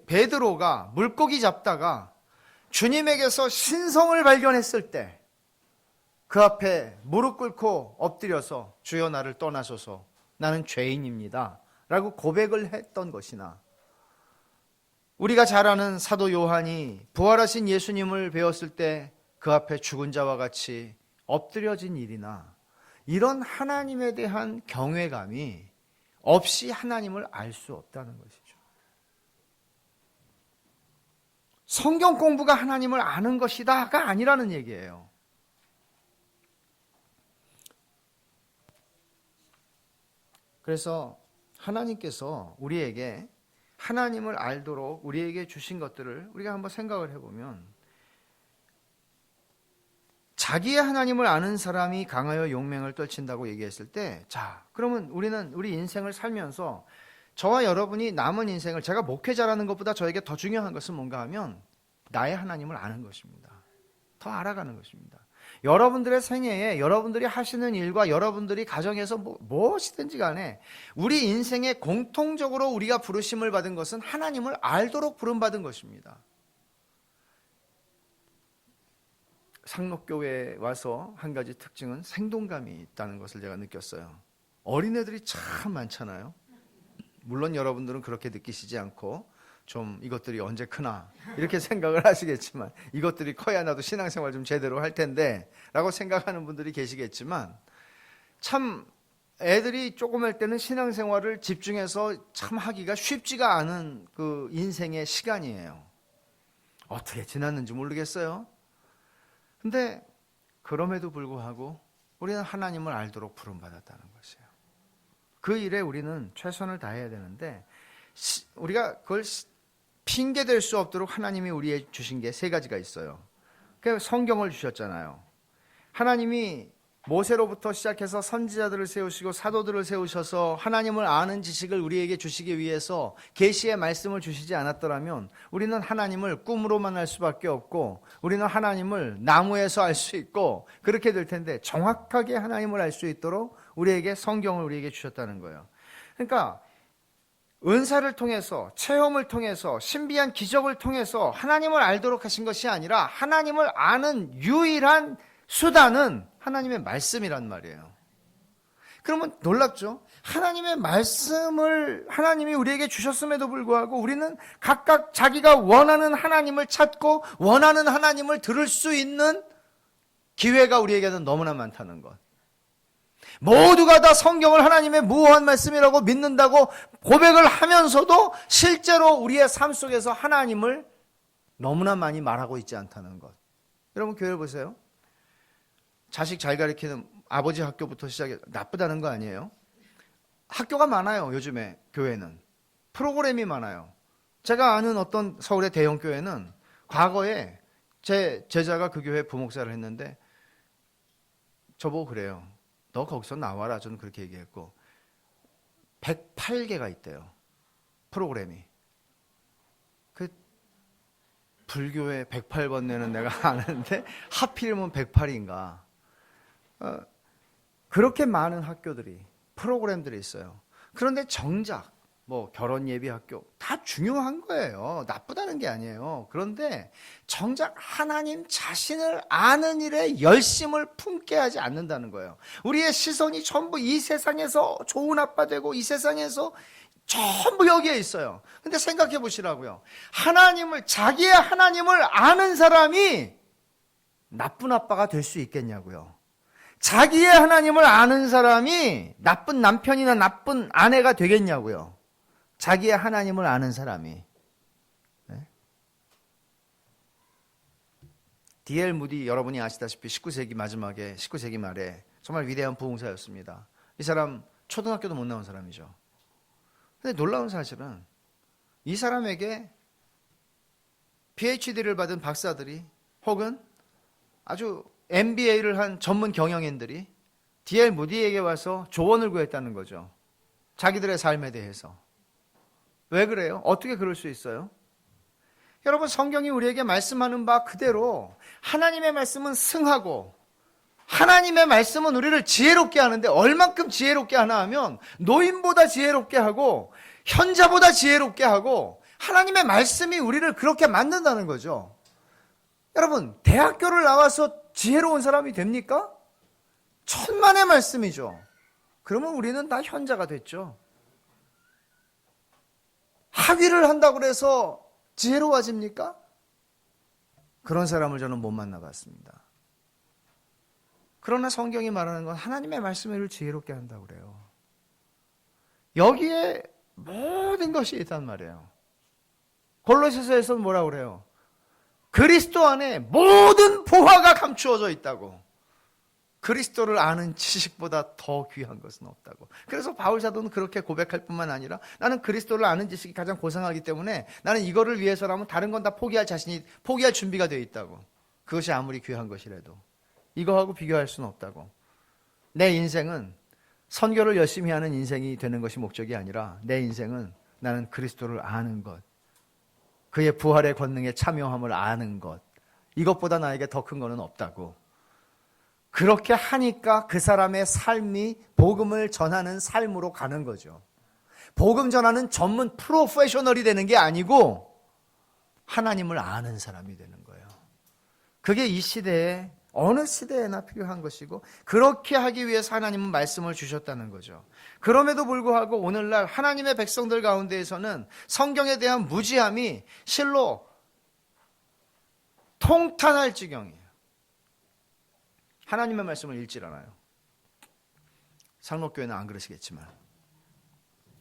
베드로가 물고기 잡다가 주님에게서 신성을 발견했을 때 그 앞에 무릎 꿇고 엎드려서 주여 나를 떠나소서 나는 죄인입니다 라고 고백을 했던 것이나 우리가 잘 아는 사도 요한이 부활하신 예수님을 배웠을 때 그 앞에 죽은 자와 같이 엎드려진 일이나 이런 하나님에 대한 경외감이 없이 하나님을 알 수 없다는 것이죠. 성경 공부가 하나님을 아는 것이다가 아니라는 얘기예요. 그래서 하나님께서 우리에게 하나님을 알도록 우리에게 주신 것들을 우리가 한번 생각을 해보면 자기의 하나님을 아는 사람이 강하여 용맹을 떨친다고 얘기했을 때 그러면 우리는 우리 인생을 살면서 저와 여러분이 남은 인생을 제가 목회자라는 것보다 저에게 더 중요한 것은 뭔가 하면 나의 하나님을 아는 것입니다. 더 알아가는 것입니다. 여러분들의 생애에 여러분들이 하시는 일과 여러분들이 가정에서 무엇이든지 간에 우리 인생에 공통적으로 우리가 부르심을 받은 것은 하나님을 알도록 부름받은 것입니다. 상록교회에 와서 한 가지 특징은 생동감이 있다는 것을 제가 느꼈어요. 어린애들이 참 많잖아요. 물론 여러분들은 그렇게 느끼시지 않고 좀 이것들이 언제 크나 이렇게 생각을 하시겠지만 이것들이 커야 나도 신앙생활 좀 제대로 할 텐데 라고 생각하는 분들이 계시겠지만 참 애들이 조그만 때는 신앙생활을 집중해서 참 하기가 쉽지가 않은 그 인생의 시간이에요. 어떻게 지났는지 모르겠어요. 근데 그럼에도 불구하고 우리는 하나님을 알도록 부름받았다는 것이에요. 그 일에 우리는 최선을 다해야 되는데 우리가 그걸 핑계댈 수 없도록 하나님이 우리에게 주신 게 세 가지가 있어요. 그 성경을 주셨잖아요. 하나님이 모세로부터 시작해서 선지자들을 세우시고 사도들을 세우셔서 하나님을 아는 지식을 우리에게 주시기 위해서 계시의 말씀을 주시지 않았더라면 우리는 하나님을 꿈으로만 알 수밖에 없고 우리는 하나님을 나무에서 알 수 있고 그렇게 될 텐데 정확하게 하나님을 알 수 있도록 우리에게 성경을 우리에게 주셨다는 거예요. 그러니까 은사를 통해서 체험을 통해서 신비한 기적을 통해서 하나님을 알도록 하신 것이 아니라 하나님을 아는 유일한 수단은 하나님의 말씀이란 말이에요. 그러면 놀랍죠? 하나님의 말씀을 하나님이 우리에게 주셨음에도 불구하고 우리는 각각 자기가 원하는 하나님을 찾고 원하는 하나님을 들을 수 있는 기회가 우리에게는 너무나 많다는 것. 모두가 다 성경을 하나님의 무한한 말씀이라고 믿는다고 고백을 하면서도 실제로 우리의 삶 속에서 하나님을 너무나 많이 말하고 있지 않다는 것. 여러분 교회를 보세요. 자식 잘 가르치는 아버지 학교부터 시작해 나쁘다는 거 아니에요? 학교가 많아요. 요즘에 교회는 프로그램이 많아요. 제가 아는 어떤 서울의 대형 교회는 과거에 제 제자가 그 교회 부목사를 했는데 저보고 그래요. 너 거기서 나와라. 저는 그렇게 얘기했고 108개가 있대요. 프로그램이. 그 불교에 108번 내는 내가 아는데 하필이면 108인가. 그렇게 많은 학교들이 프로그램들이 있어요. 그런데 정작 뭐 결혼 예비 학교 다 중요한 거예요. 나쁘다는 게 아니에요. 그런데 정작 하나님 자신을 아는 일에 열심을 품게 하지 않는다는 거예요. 우리의 시선이 전부 이 세상에서 좋은 아빠 되고 이 세상에서 전부 여기에 있어요. 근데 생각해 보시라고요. 자기의 하나님을 아는 사람이 나쁜 아빠가 될 수 있겠냐고요. 자기의 하나님을 아는 사람이 나쁜 남편이나 나쁜 아내가 되겠냐고요. 자기의 하나님을 아는 사람이. 네? D.L. 무디 여러분이 아시다시피 19세기 마지막에 19세기 말에 정말 위대한 부흥사였습니다. 이 사람 초등학교도 못 나온 사람이죠. 근데 놀라운 사실은 이 사람에게 PhD를 받은 박사들이 혹은 아주 MBA를 한 전문 경영인들이 D.L. 무디에게 와서 조언을 구했다는 거죠. 자기들의 삶에 대해서. 왜 그래요? 어떻게 그럴 수 있어요? 여러분 성경이 우리에게 말씀하는 바 그대로 하나님의 말씀은 승하고 하나님의 말씀은 우리를 지혜롭게 하는데 얼만큼 지혜롭게 하나 하면 노인보다 지혜롭게 하고 현자보다 지혜롭게 하고 하나님의 말씀이 우리를 그렇게 만든다는 거죠. 여러분 대학교를 나와서 지혜로운 사람이 됩니까? 천만의 말씀이죠. 그러면 우리는 다 현자가 됐죠. 학위를 한다고 해서 지혜로워집니까? 그런 사람을 저는 못 만나봤습니다. 그러나 성경이 말하는 건 하나님의 말씀이 우리를 지혜롭게 한다고 그래요. 여기에 모든 것이 있단 말이에요. 골로새서에서는 뭐라고 그래요? 그리스도 안에 모든 보화가 감추어져 있다고. 그리스도를 아는 지식보다 더 귀한 것은 없다고. 그래서 바울 사도는 그렇게 고백할 뿐만 아니라 나는 그리스도를 아는 지식이 가장 고상하기 때문에 나는 이거를 위해서라면 다른 건 다 포기할 준비가 되어 있다고. 그것이 아무리 귀한 것이라도 이거하고 비교할 수는 없다고. 내 인생은 선교를 열심히 하는 인생이 되는 것이 목적이 아니라 내 인생은 나는 그리스도를 아는 것, 그의 부활의 권능에 참여함을 아는 것, 이것보다 나에게 더 큰 것은 없다고. 그렇게 하니까 그 사람의 삶이 복음을 전하는 삶으로 가는 거죠. 복음 전하는 전문 프로페셔널이 되는 게 아니고 하나님을 아는 사람이 되는 거예요. 그게 이 시대에 어느 시대에나 필요한 것이고 그렇게 하기 위해서 하나님은 말씀을 주셨다는 거죠. 그럼에도 불구하고 오늘날 하나님의 백성들 가운데에서는 성경에 대한 무지함이 실로 통탄할 지경이에요. 하나님의 말씀을 읽질 않아요. 상록교회는 안 그러시겠지만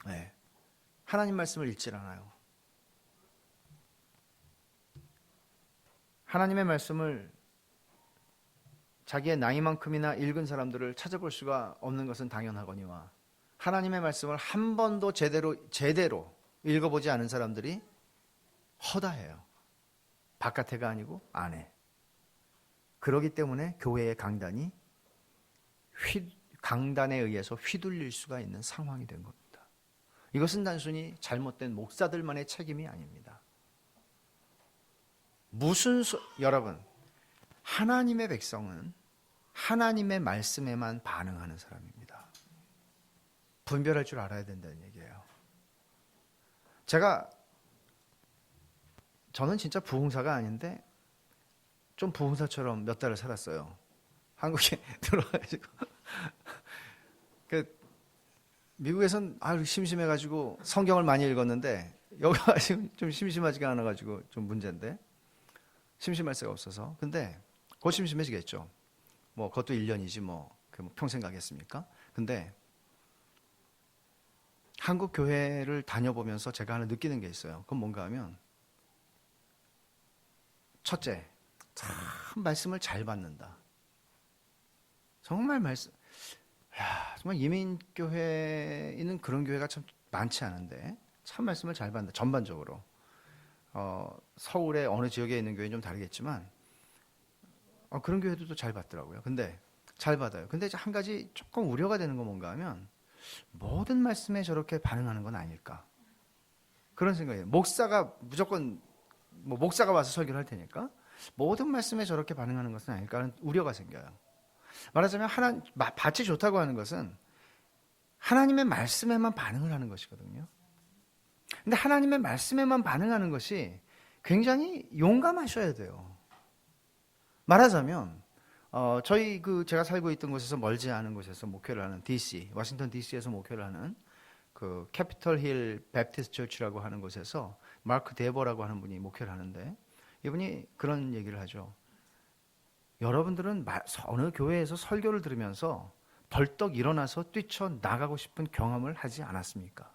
네. 하나님 말씀을 읽질 않아요. 하나님의 말씀을 자기의 나이만큼이나 읽은 사람들을 찾아볼 수가 없는 것은 당연하거니와 하나님의 말씀을 한 번도 제대로 읽어보지 않은 사람들이 허다해요. 바깥에가 아니고 안에. 그렇기 때문에 교회의 강단에 의해서 휘둘릴 수가 있는 상황이 된 겁니다. 이것은 단순히 잘못된 목사들만의 책임이 아닙니다. 여러분, 하나님의 백성은 하나님의 말씀에만 반응하는 사람입니다. 분별할 줄 알아야 된다는 얘기예요. 저는 진짜 부흥사가 아닌데 좀 부흥사처럼 몇 달을 살았어요. 한국에 들어와가지고 미국에선 심심해가지고 성경을 많이 읽었는데 여기 와서 좀 심심하지가 않아가지고 좀 문제인데 심심할 새가 없어서. 근데 곧 심심해지겠죠. 뭐 그것도 1년이지 뭐 평생 가겠습니까? 근데 한국 교회를 다녀보면서 제가 하나 느끼는 게 있어요. 그건 뭔가 하면, 첫째, 참 말씀을 잘 받는다. 정말 정말 이민교회에는 그런 교회가 참 많지 않은데 참 말씀을 잘 받는다. 전반적으로 서울의 어느 지역에 있는 교회는 좀 다르겠지만 그런 교회들도 잘 받더라고요. 근데 잘 받아요. 근데 한 가지 조금 우려가 되는 건 뭔가 하면, 모든 말씀에 저렇게 반응하는 건 아닐까, 그런 생각이에요. 목사가 무조건 목사가 와서 설교를 할 테니까 모든 말씀에 저렇게 반응하는 것은 아닐까 하는 우려가 생겨요. 말하자면 밭이 좋다고 하는 것은 하나님의 말씀에만 반응을 하는 것이거든요. 근데 하나님의 말씀에만 반응하는 것이 굉장히 용감하셔야 돼요. 말하자면 저희 제가 살고 있던 곳에서 멀지 않은 곳에서 목회를 하는 DC, 워싱턴 DC에서 목회를 하는 그 캐피털 힐 베프티스트 처치라고 하는 곳에서 마크 데버라고 하는 분이 목회를 하는데, 이분이 그런 얘기를 하죠. 여러분들은 어느 교회에서 설교를 들으면서 벌떡 일어나서 뛰쳐나가고 싶은 경험을 하지 않았습니까?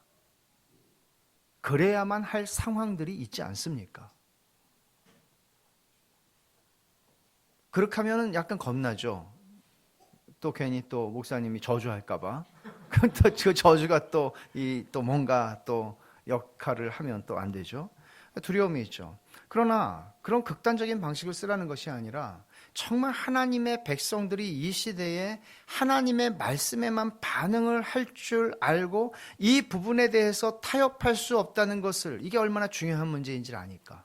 그래야만 할 상황들이 있지 않습니까? 그렇게 하면 약간 겁나죠. 또 괜히 또 목사님이 저주할까봐. 그럼 또 그 저주가 또 뭔가 또 역할을 하면 또 안 되죠. 두려움이 있죠. 그러나 그런 극단적인 방식을 쓰라는 것이 아니라, 정말 하나님의 백성들이 이 시대에 하나님의 말씀에만 반응을 할 줄 알고 이 부분에 대해서 타협할 수 없다는 것을, 이게 얼마나 중요한 문제인지를 아니까.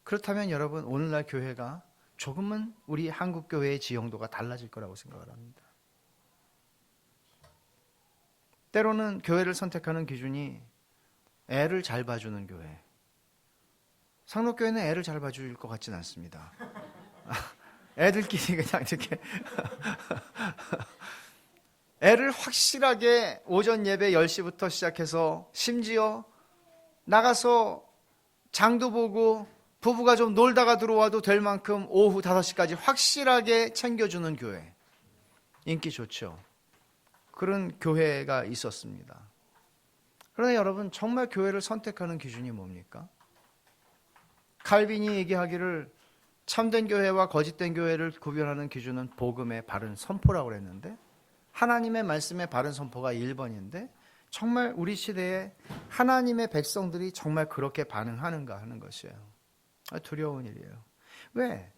그렇다면 여러분, 오늘날 교회가 조금은 우리 한국 교회의 지형도가 달라질 거라고 생각을 합니다. 때로는 교회를 선택하는 기준이 애를 잘 봐주는 교회. 상록교회는 애를 잘 봐줄 것 같지는 않습니다. 애들끼리 그냥 이렇게 애를 확실하게 오전 예배 10시부터 시작해서 심지어 나가서 장도 보고 부부가 좀 놀다가 들어와도 될 만큼 오후 5시까지 확실하게 챙겨주는 교회. 인기 좋죠. 그런 교회가 있었습니다. 그러나 여러분, 정말 교회를 선택하는 기준이 뭡니까? 칼빈이 얘기하기를 참된 교회와 거짓된 교회를 구별하는 기준은 복음의 바른 선포라고 했는데, 하나님의 말씀의 바른 선포가 1번인데 정말 우리 시대에 하나님의 백성들이 정말 그렇게 반응하는가 하는 것이에요. 두려운 일이에요. 왜?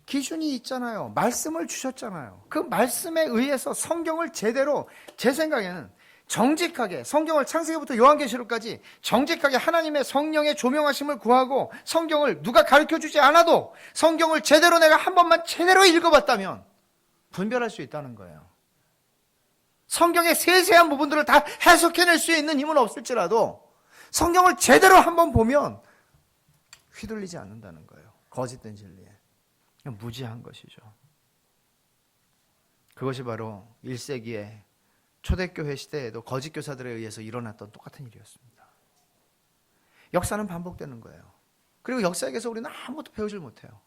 기준이 있잖아요. 말씀을 주셨잖아요. 그 말씀에 의해서 성경을 제대로, 제 생각에는 정직하게, 성경을 창세기부터 요한계시록까지 정직하게 하나님의 성령의 조명하심을 구하고, 성경을 누가 가르쳐주지 않아도 성경을 제대로 내가 한 번만 제대로 읽어봤다면 분별할 수 있다는 거예요. 성경의 세세한 부분들을 다 해석해낼 수 있는 힘은 없을지라도 성경을 제대로 한번 보면 휘둘리지 않는다는 거예요. 거짓된 진리에. 그냥 무지한 것이죠. 그것이 바로 1세기의 초대교회 시대에도 거짓 교사들에 의해서 일어났던 똑같은 일이었습니다. 역사는 반복되는 거예요. 그리고 역사에서 우리는 아무것도 배우질 못해요.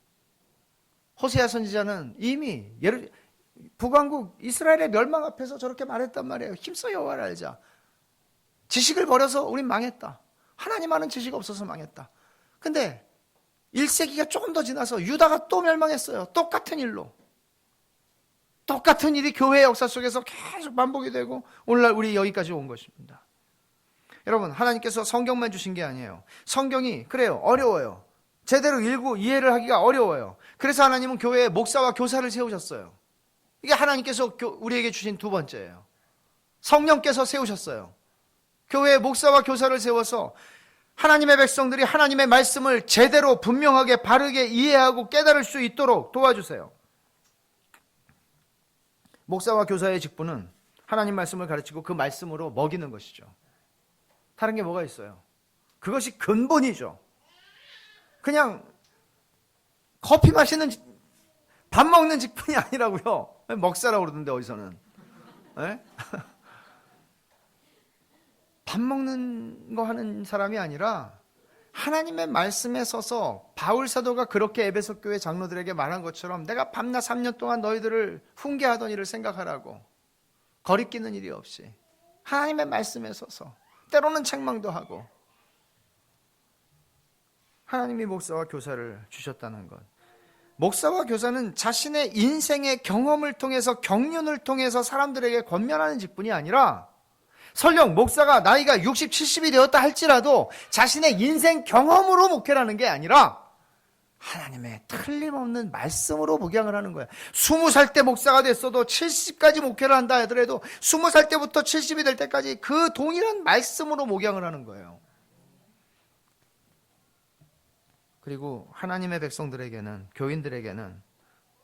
호세아 선지자는 이미 북왕국 이스라엘의 멸망 앞에서 저렇게 말했단 말이에요. 힘써 여호와를 알자. 지식을 버려서 우린 망했다. 하나님 아는 지식 없어서 망했다. 근데 1세기가 조금 더 지나서 유다가 또 멸망했어요. 똑같은 일로. 똑같은 일이 교회의 역사 속에서 계속 반복이 되고 오늘날 우리 여기까지 온 것입니다. 여러분, 하나님께서 성경만 주신 게 아니에요. 성경이 그래요, 어려워요. 제대로 읽고 이해를 하기가 어려워요. 그래서 하나님은 교회에 목사와 교사를 세우셨어요. 이게 하나님께서 우리에게 주신 두 번째예요. 성령께서 세우셨어요. 교회에 목사와 교사를 세워서 하나님의 백성들이 하나님의 말씀을 제대로 분명하게 바르게 이해하고 깨달을 수 있도록 도와주세요. 목사와 교사의 직분은 하나님 말씀을 가르치고 그 말씀으로 먹이는 것이죠. 다른 게 뭐가 있어요? 그것이 근본이죠. 그냥 커피 마시는, 밥 먹는 직분이 아니라고요. 먹사라고 그러던데 어디서는. 네? 밥 먹는 거 하는 사람이 아니라 하나님의 말씀에 서서 바울 사도가 그렇게 에베소 교회 장로들에게 말한 것처럼 내가 밤낮 3년 동안 너희들을 훈계하던 일을 생각하라고. 거리끼는 일이 없이 하나님의 말씀에 서서 때로는 책망도 하고 하나님이 목사와 교사를 주셨다는 것. 목사와 교사는 자신의 인생의 경험을 통해서 경륜을 통해서 사람들에게 권면하는 직분이 아니라 설령 목사가 나이가 60, 70이 되었다 할지라도 자신의 인생 경험으로 목회를 하는 게 아니라 하나님의 틀림없는 말씀으로 목양을 하는 거야. 20살 때 목사가 됐어도 70까지 목회를 한다 하더라도 20살 때부터 70이 될 때까지 그 동일한 말씀으로 목양을 하는 거예요. 그리고 하나님의 백성들에게는, 교인들에게는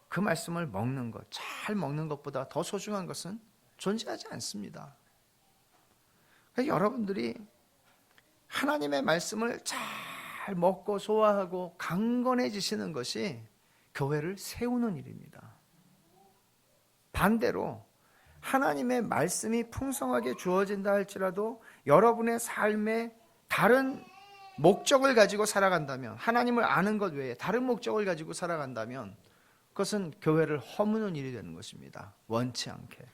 그 말씀을 먹는 것, 잘 먹는 것보다 더 소중한 것은 존재하지 않습니다. 그러니까 여러분들이 하나님의 말씀을 잘 먹고 소화하고 강건해지시는 것이 교회를 세우는 일입니다. 반대로 하나님의 말씀이 풍성하게 주어진다 할지라도 여러분의 삶에 다른 목적을 가지고 살아간다면, 하나님을 아는 것 외에 다른 목적을 가지고 살아간다면 그것은 교회를 허무는 일이 되는 것입니다. 원치 않게.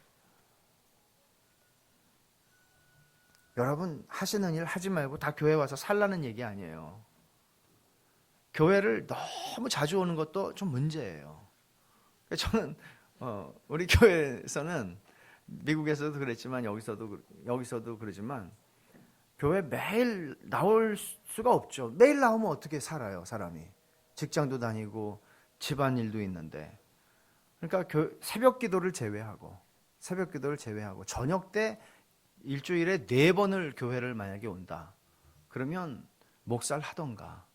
여러분 하시는 일 하지 말고 다 교회 와서 살라는 얘기 아니에요. 교회를 너무 자주 오는 것도 좀 문제예요. 저는 우리 교회에서는 미국에서도 그랬지만 여기서도 그러지만 교회 매일 나올 수가 없죠. 매일 나오면 어떻게 살아요, 사람이. 직장도 다니고 집안일도 있는데. 그러니까 새벽 기도를 제외하고 저녁 때 일주일에 4번을 교회를 만약에 온다. 그러면 목사를 하던가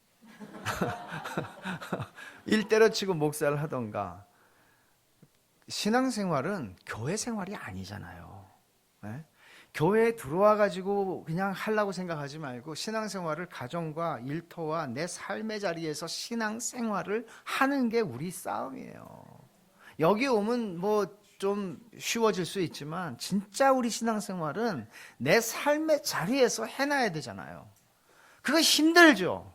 일 때려치고 목사를 하던가. 신앙생활은 교회 생활이 아니잖아요. 네? 교회에 들어와 가지고 그냥 하려고 생각하지 말고 신앙생활을 가정과 일터와 내 삶의 자리에서 신앙생활을 하는 게 우리 싸움이에요. 여기 오면 뭐 좀 쉬워질 수 있지만 진짜 우리 신앙생활은 내 삶의 자리에서 해놔야 되잖아요. 그거 힘들죠.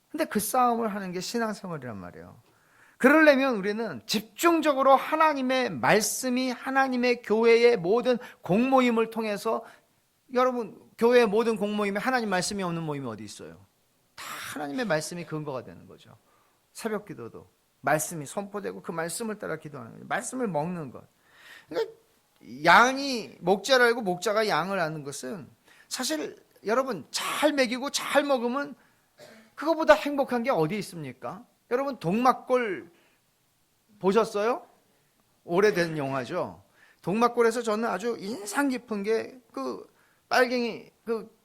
근데 그 싸움을 하는 게 신앙생활이란 말이에요. 그러려면 우리는 집중적으로 하나님의 말씀이 하나님의 교회의 모든 공모임을 통해서, 여러분 교회의 모든 공모임에 하나님 말씀이 없는 모임이 어디 있어요? 다 하나님의 말씀이 근거가 되는 거죠. 새벽 기도도 말씀이 선포되고 그 말씀을 따라 기도하는 거죠. 말씀을 먹는 것. 그러니까 양이 목자를 알고 목자가 양을 아는 것은 사실 여러분 잘 먹이고 잘 먹으면 그거보다 행복한 게 어디 있습니까? 여러분 동막골 보셨어요? 오래된 영화죠. 동막골에서 저는 아주 인상 깊은 게 그 빨갱이 그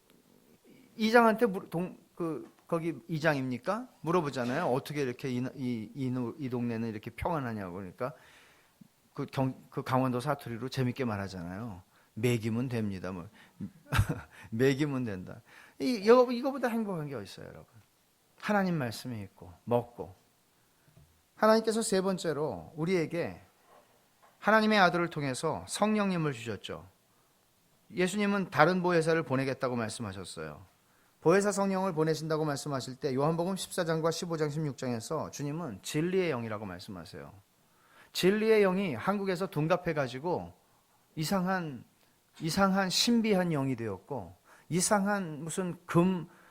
이장한테 거기 이장입니까? 물어보잖아요. 어떻게 이렇게 이 동네는 이렇게 평안하냐고. 그러니까 그 강원도 사투리로 재밌게 말하잖아요. 먹이면 됩니다. 뭐 먹이면 된다. 이거보다 행복한 게 어디 있어요, 여러분? 하나님 말씀이 있고 먹고. 하나님께서 세 번째로 우리에게 하나님의 아들을 통해서 성령님을 주셨죠. 예수님은 다른 보혜사를 보내겠다고 말씀하셨어요. 보혜사 성령을 보내신다고 말씀하실 때 요한복음 14장과 15장 16장에서 주님은 진리의 영이라고 말씀하세요. 진리의 영이 한국에서 둔갑해가지고 이상한 신비한 영이 되었고, 이상한 무슨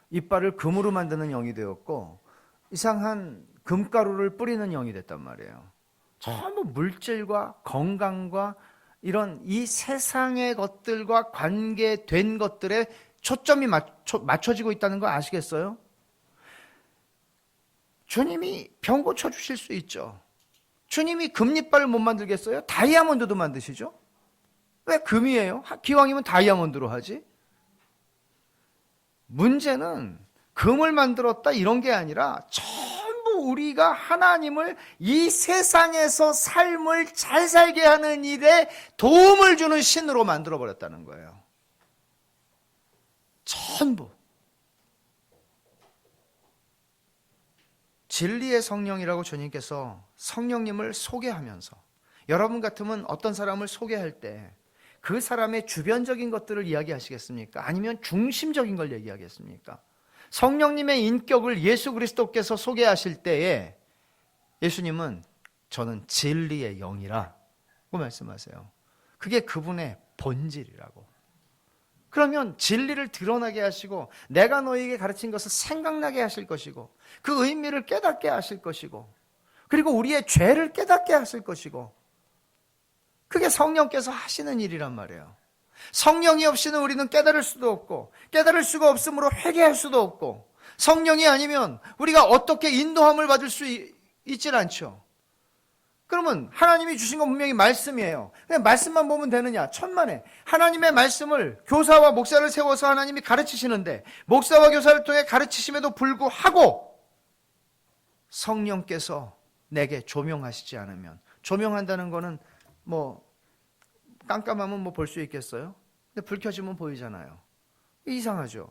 이빨을 금으로 만드는 영이 되었고, 이상한 금가루를 뿌리는 영이 됐단 말이에요. 전부 물질과 건강과 이런 이 세상의 것들과 관계된 것들에 초점이 맞춰지고 있다는 거 아시겠어요? 주님이 병 고쳐주실 수 있죠. 주님이 금리빨을 못 만들겠어요? 다이아몬드도 만드시죠? 왜 금이에요? 기왕이면 다이아몬드로 하지? 문제는 금을 만들었다 이런 게 아니라 전부 우리가 하나님을 이 세상에서 삶을 잘 살게 하는 일에 도움을 주는 신으로 만들어버렸다는 거예요. 전부. 진리의 성령이라고 주님께서 성령님을 소개하면서, 여러분 같으면 어떤 사람을 소개할 때 그 사람의 주변적인 것들을 이야기하시겠습니까? 아니면 중심적인 걸 얘기하겠습니까? 성령님의 인격을 예수 그리스도께서 소개하실 때에 예수님은 저는 진리의 영이라고 말씀하세요. 그게 그분의 본질이라고. 그러면 진리를 드러나게 하시고 내가 너희에게 가르친 것을 생각나게 하실 것이고 그 의미를 깨닫게 하실 것이고 그리고 우리의 죄를 깨닫게 하실 것이고 그게 성령께서 하시는 일이란 말이에요. 성령이 없이는 우리는 깨달을 수도 없고 깨달을 수가 없으므로 회개할 수도 없고 성령이 아니면 우리가 어떻게 인도함을 받을 수 있질 않죠. 그러면 하나님이 주신 건 분명히 말씀이에요. 그냥 말씀만 보면 되느냐? 천만에 하나님의 말씀을 교사와 목사를 세워서 하나님이 가르치시는데 목사와 교사를 통해 가르치심에도 불구하고 성령께서 내게 조명하시지 않으면, 조명한다는 거는 뭐 깜깜하면 뭐 볼 수 있겠어요? 근데 불 켜지면 보이잖아요. 이상하죠?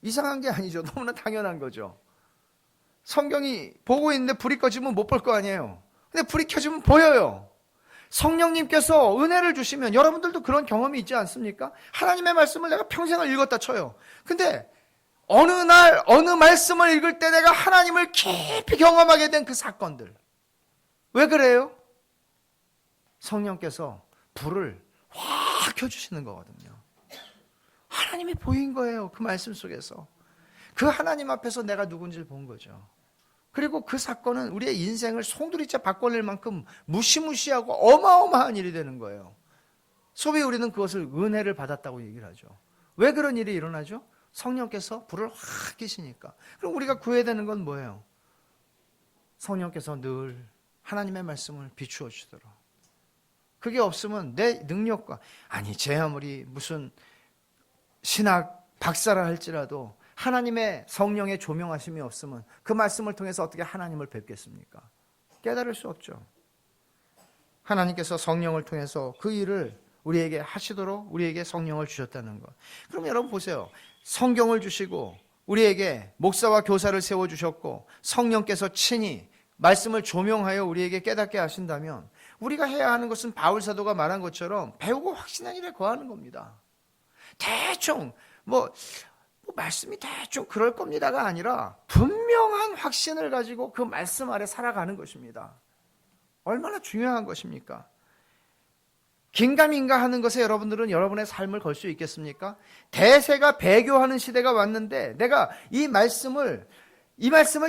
이상한 게 아니죠. 너무나 당연한 거죠. 성경이 보고 있는데 불이 꺼지면 못 볼 거 아니에요. 근데 불이 켜지면 보여요. 성령님께서 은혜를 주시면 여러분들도 그런 경험이 있지 않습니까? 하나님의 말씀을 내가 평생을 읽었다 쳐요. 근데 어느 날 어느 말씀을 읽을 때 내가 하나님을 깊이 경험하게 된 그 사건들. 왜 그래요? 성령께서 불을 확 켜주시는 거거든요. 하나님이 보인 거예요. 그 말씀 속에서. 그 하나님 앞에서 내가 누군지를 본 거죠. 그리고 그 사건은 우리의 인생을 송두리째 바꿔낼 만큼 무시무시하고 어마어마한 일이 되는 거예요. 소위 우리는 그것을 은혜를 받았다고 얘기를 하죠. 왜 그런 일이 일어나죠? 성령께서 불을 확 켜시니까. 그럼 우리가 구해야 되는 건 뭐예요? 성령께서 늘 하나님의 말씀을 비추어 주도록. 그게 없으면 내 능력과, 아니 제 아무리 무슨 신학 박사라 할지라도 하나님의 성령의 조명하심이 없으면 그 말씀을 통해서 어떻게 하나님을 뵙겠습니까? 깨달을 수 없죠. 하나님께서 성령을 통해서 그 일을 우리에게 하시도록 우리에게 성령을 주셨다는 것. 그럼 여러분 보세요. 성경을 주시고 우리에게 목사와 교사를 세워주셨고 성령께서 친히 말씀을 조명하여 우리에게 깨닫게 하신다면 우리가 해야 하는 것은 바울 사도가 말한 것처럼 배우고 확신한 일에 거하는 겁니다. 대충 말씀이 대충 그럴 겁니다가 아니라 분명한 확신을 가지고 그 말씀 아래 살아가는 것입니다. 얼마나 중요한 것입니까? 긴가민가 하는 것에 여러분들은 여러분의 삶을 걸 수 있겠습니까? 대세가 배교하는 시대가 왔는데 내가 이 말씀을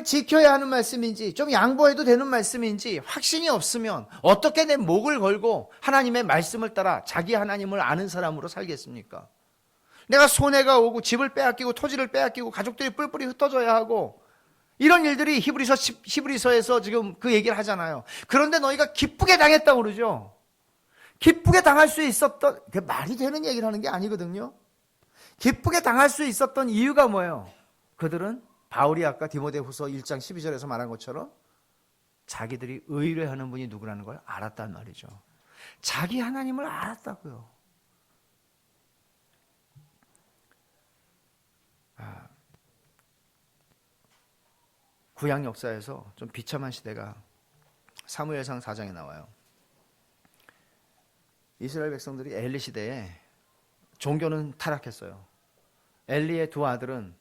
지켜야 하는 말씀인지 좀 양보해도 되는 말씀인지 확신이 없으면 어떻게 내 목을 걸고 하나님의 말씀을 따라 자기 하나님을 아는 사람으로 살겠습니까? 내가 손해가 오고 집을 빼앗기고 토지를 빼앗기고 가족들이 뿔뿔이 흩어져야 하고 이런 일들이 히브리서에서 지금 그 얘기를 하잖아요. 그런데 너희가 기쁘게 당했다고 그러죠. 기쁘게 당할 수 있었던, 그게 말이 되는 얘기를 하는 게 아니거든요. 기쁘게 당할 수 있었던 이유가 뭐예요? 그들은 바울이 아까 디모데후서 1장 12절에서 말한 것처럼 자기들이 의뢰하는 분이 누구라는 걸 알았단 말이죠. 자기 하나님을 알았다고요. 구약 역사에서 좀 비참한 시대가 사무엘상 4장에 나와요. 이스라엘 백성들이 엘리 시대에 종교는 타락했어요. 엘리의 두 아들은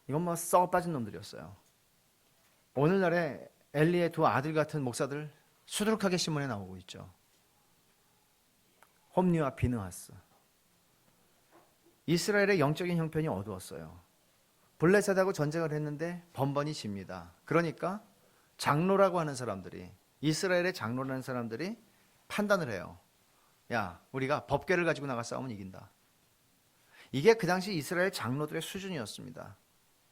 이건 뭐 썩어 빠진 놈들이었어요. 오늘날에 엘리의 두 아들 같은 목사들 수두룩하게 신문에 나오고 있죠. 홈리와 비느하스. 이스라엘의 영적인 형편이 어두웠어요. 블레셋하고 전쟁을 했는데 번번이 집니다. 그러니까 장로라고 하는 사람들이, 이스라엘의 장로라는 사람들이 판단을 해요. 야, 우리가 법궤를 가지고 나가 싸우면 이긴다. 이게 그 당시 이스라엘 장로들의 수준이었습니다.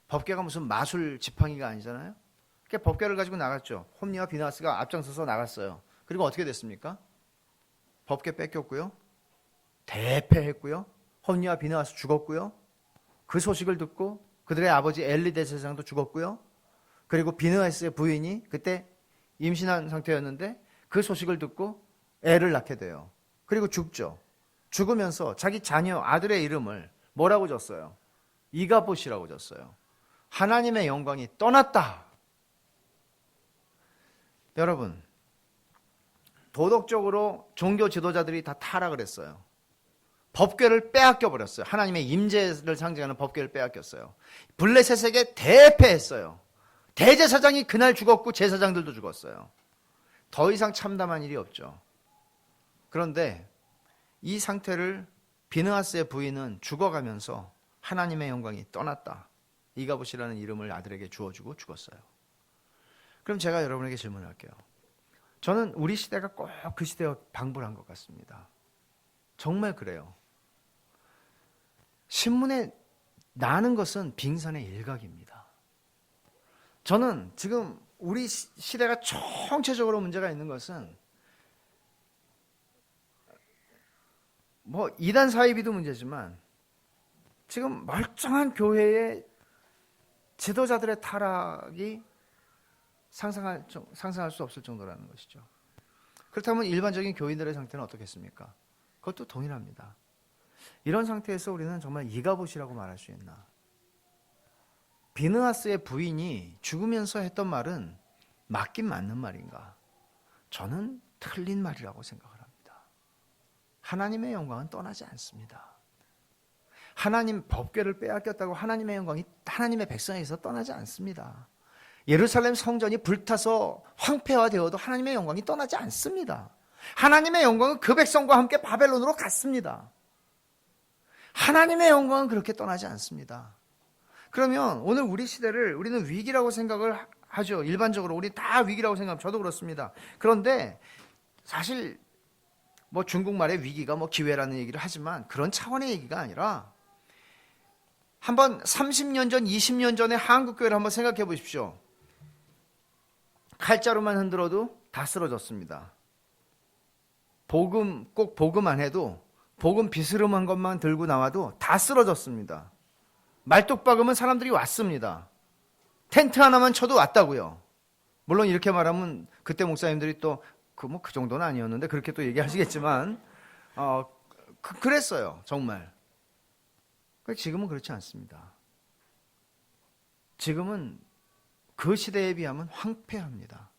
법궤가 무슨 마술 지팡이가 아니잖아요. 그러니까 법궤를 가지고 나갔죠. 홈리와 비느하스가 앞장서서 나갔어요. 그리고 어떻게 됐습니까? 법궤 뺏겼고요. 대패했고요. 홈리와 비느하스 죽었고요. 그 소식을 듣고 그들의 아버지 엘리 대제사장도 죽었고요. 그리고 비느하스의 부인이 그때 임신한 상태였는데 그 소식을 듣고 애를 낳게 돼요. 그리고 죽죠. 죽으면서 자기 자녀 아들의 이름을 뭐라고 줬어요? 이가봇이라고 줬어요. 하나님의 영광이 떠났다. 여러분, 도덕적으로 종교 지도자들이 다 타락을 했어요. 법궤를 빼앗겨 버렸어요. 하나님의 임재를 상징하는 법궤를 빼앗겼어요. 블레셋에게 대패했어요. 대제사장이 그날 죽었고 제사장들도 죽었어요. 더 이상 참담한 일이 없죠. 그런데 이 상태를 비느하스의 부인은 죽어가면서 하나님의 영광이 떠났다. 이가봇이라는 이름을 아들에게 주어주고 죽었어요. 그럼 제가 여러분에게 질문할게요. 저는 우리 시대가 꼭 그 시대와 방불한 것 같습니다. 정말 그래요. 신문에 나는 것은 빙산의 일각입니다. 저는 지금 우리 시대가 총체적으로 문제가 있는 것은 뭐 이단 사이비도 문제지만 지금 멀쩡한 교회의 지도자들의 타락이 상상할 수 없을 정도라는 것이죠. 그렇다면 일반적인 교인들의 상태는 어떻겠습니까? 그것도 동일합니다. 이런 상태에서 우리는 정말 이가봇이라고 말할 수 있나? 비느하스의 부인이 죽으면서 했던 말은 맞긴 맞는 말인가? 저는 틀린 말이라고 생각을 합니다. 하나님의 영광은 떠나지 않습니다. 하나님 법궤를 빼앗겼다고 하나님의 영광이 하나님의 백성에게서 떠나지 않습니다. 예루살렘 성전이 불타서 황폐화되어도 하나님의 영광이 떠나지 않습니다. 하나님의 영광은 그 백성과 함께 바벨론으로 갔습니다. 하나님의 영광은 그렇게 떠나지 않습니다. 그러면 오늘 우리 시대를 우리는 위기라고 생각을 하죠. 일반적으로 우리 다 위기라고 생각하면 저도 그렇습니다. 그런데 사실 뭐 중국말의 위기가 뭐 기회라는 얘기를 하지만 그런 차원의 얘기가 아니라 한번 30년 전, 20년 전에 한국교회를 한번 생각해 보십시오. 칼자루만 흔들어도 다 쓰러졌습니다. 꼭 복음 안 해도 복음 비스름한 것만 들고 나와도 다 쓰러졌습니다. 말뚝박으면 사람들이 왔습니다. 텐트 하나만 쳐도 왔다고요. 물론 이렇게 말하면 그때 목사님들이 또 그 정도는 아니었는데 그렇게 또 얘기하시겠지만 그랬어요. 정말. 지금은 그렇지 않습니다. 지금은 그 시대에 비하면 황폐합니다.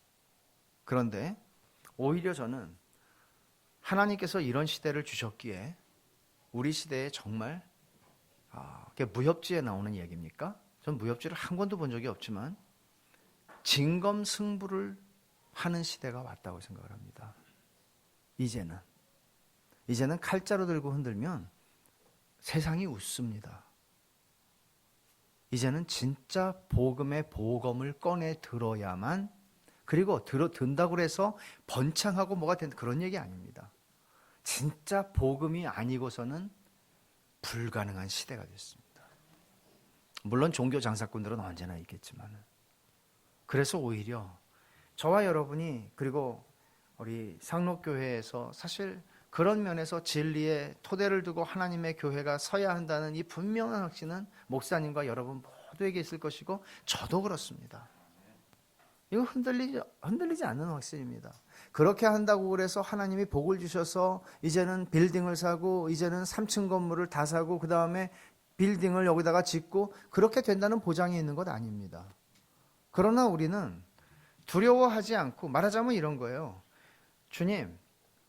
그런데 오히려 저는 하나님께서 이런 시대를 주셨기에 우리 시대에 정말 그게 무협지에 나오는 얘기입니까? 전 무협지를 한 권도 본 적이 없지만 진검승부를 하는 시대가 왔다고 생각을 합니다. 이제는 칼자루 들고 흔들면 세상이 웃습니다. 이제는 진짜 복음의 보검을 꺼내 들어야만, 그리고 든다고 해서 번창하고 뭐가 된 그런 얘기 아닙니다. 진짜 복음이 아니고서는 불가능한 시대가 됐습니다. 물론 종교 장사꾼들은 언제나 있겠지만, 그래서 오히려 저와 여러분이, 그리고 우리 상록교회에서 사실 그런 면에서 진리의 토대를 두고 하나님의 교회가 서야 한다는 이 분명한 확신은 목사님과 여러분 모두에게 있을 것이고 저도 그렇습니다. 이거 흔들리지 않는 확신입니다. 그렇게 한다고 그래서 하나님이 복을 주셔서 이제는 빌딩을 사고 이제는 3층 건물을 다 사고 그 다음에 빌딩을 여기다가 짓고 그렇게 된다는 보장이 있는 것 아닙니다. 그러나 우리는 두려워하지 않고, 말하자면 이런 거예요.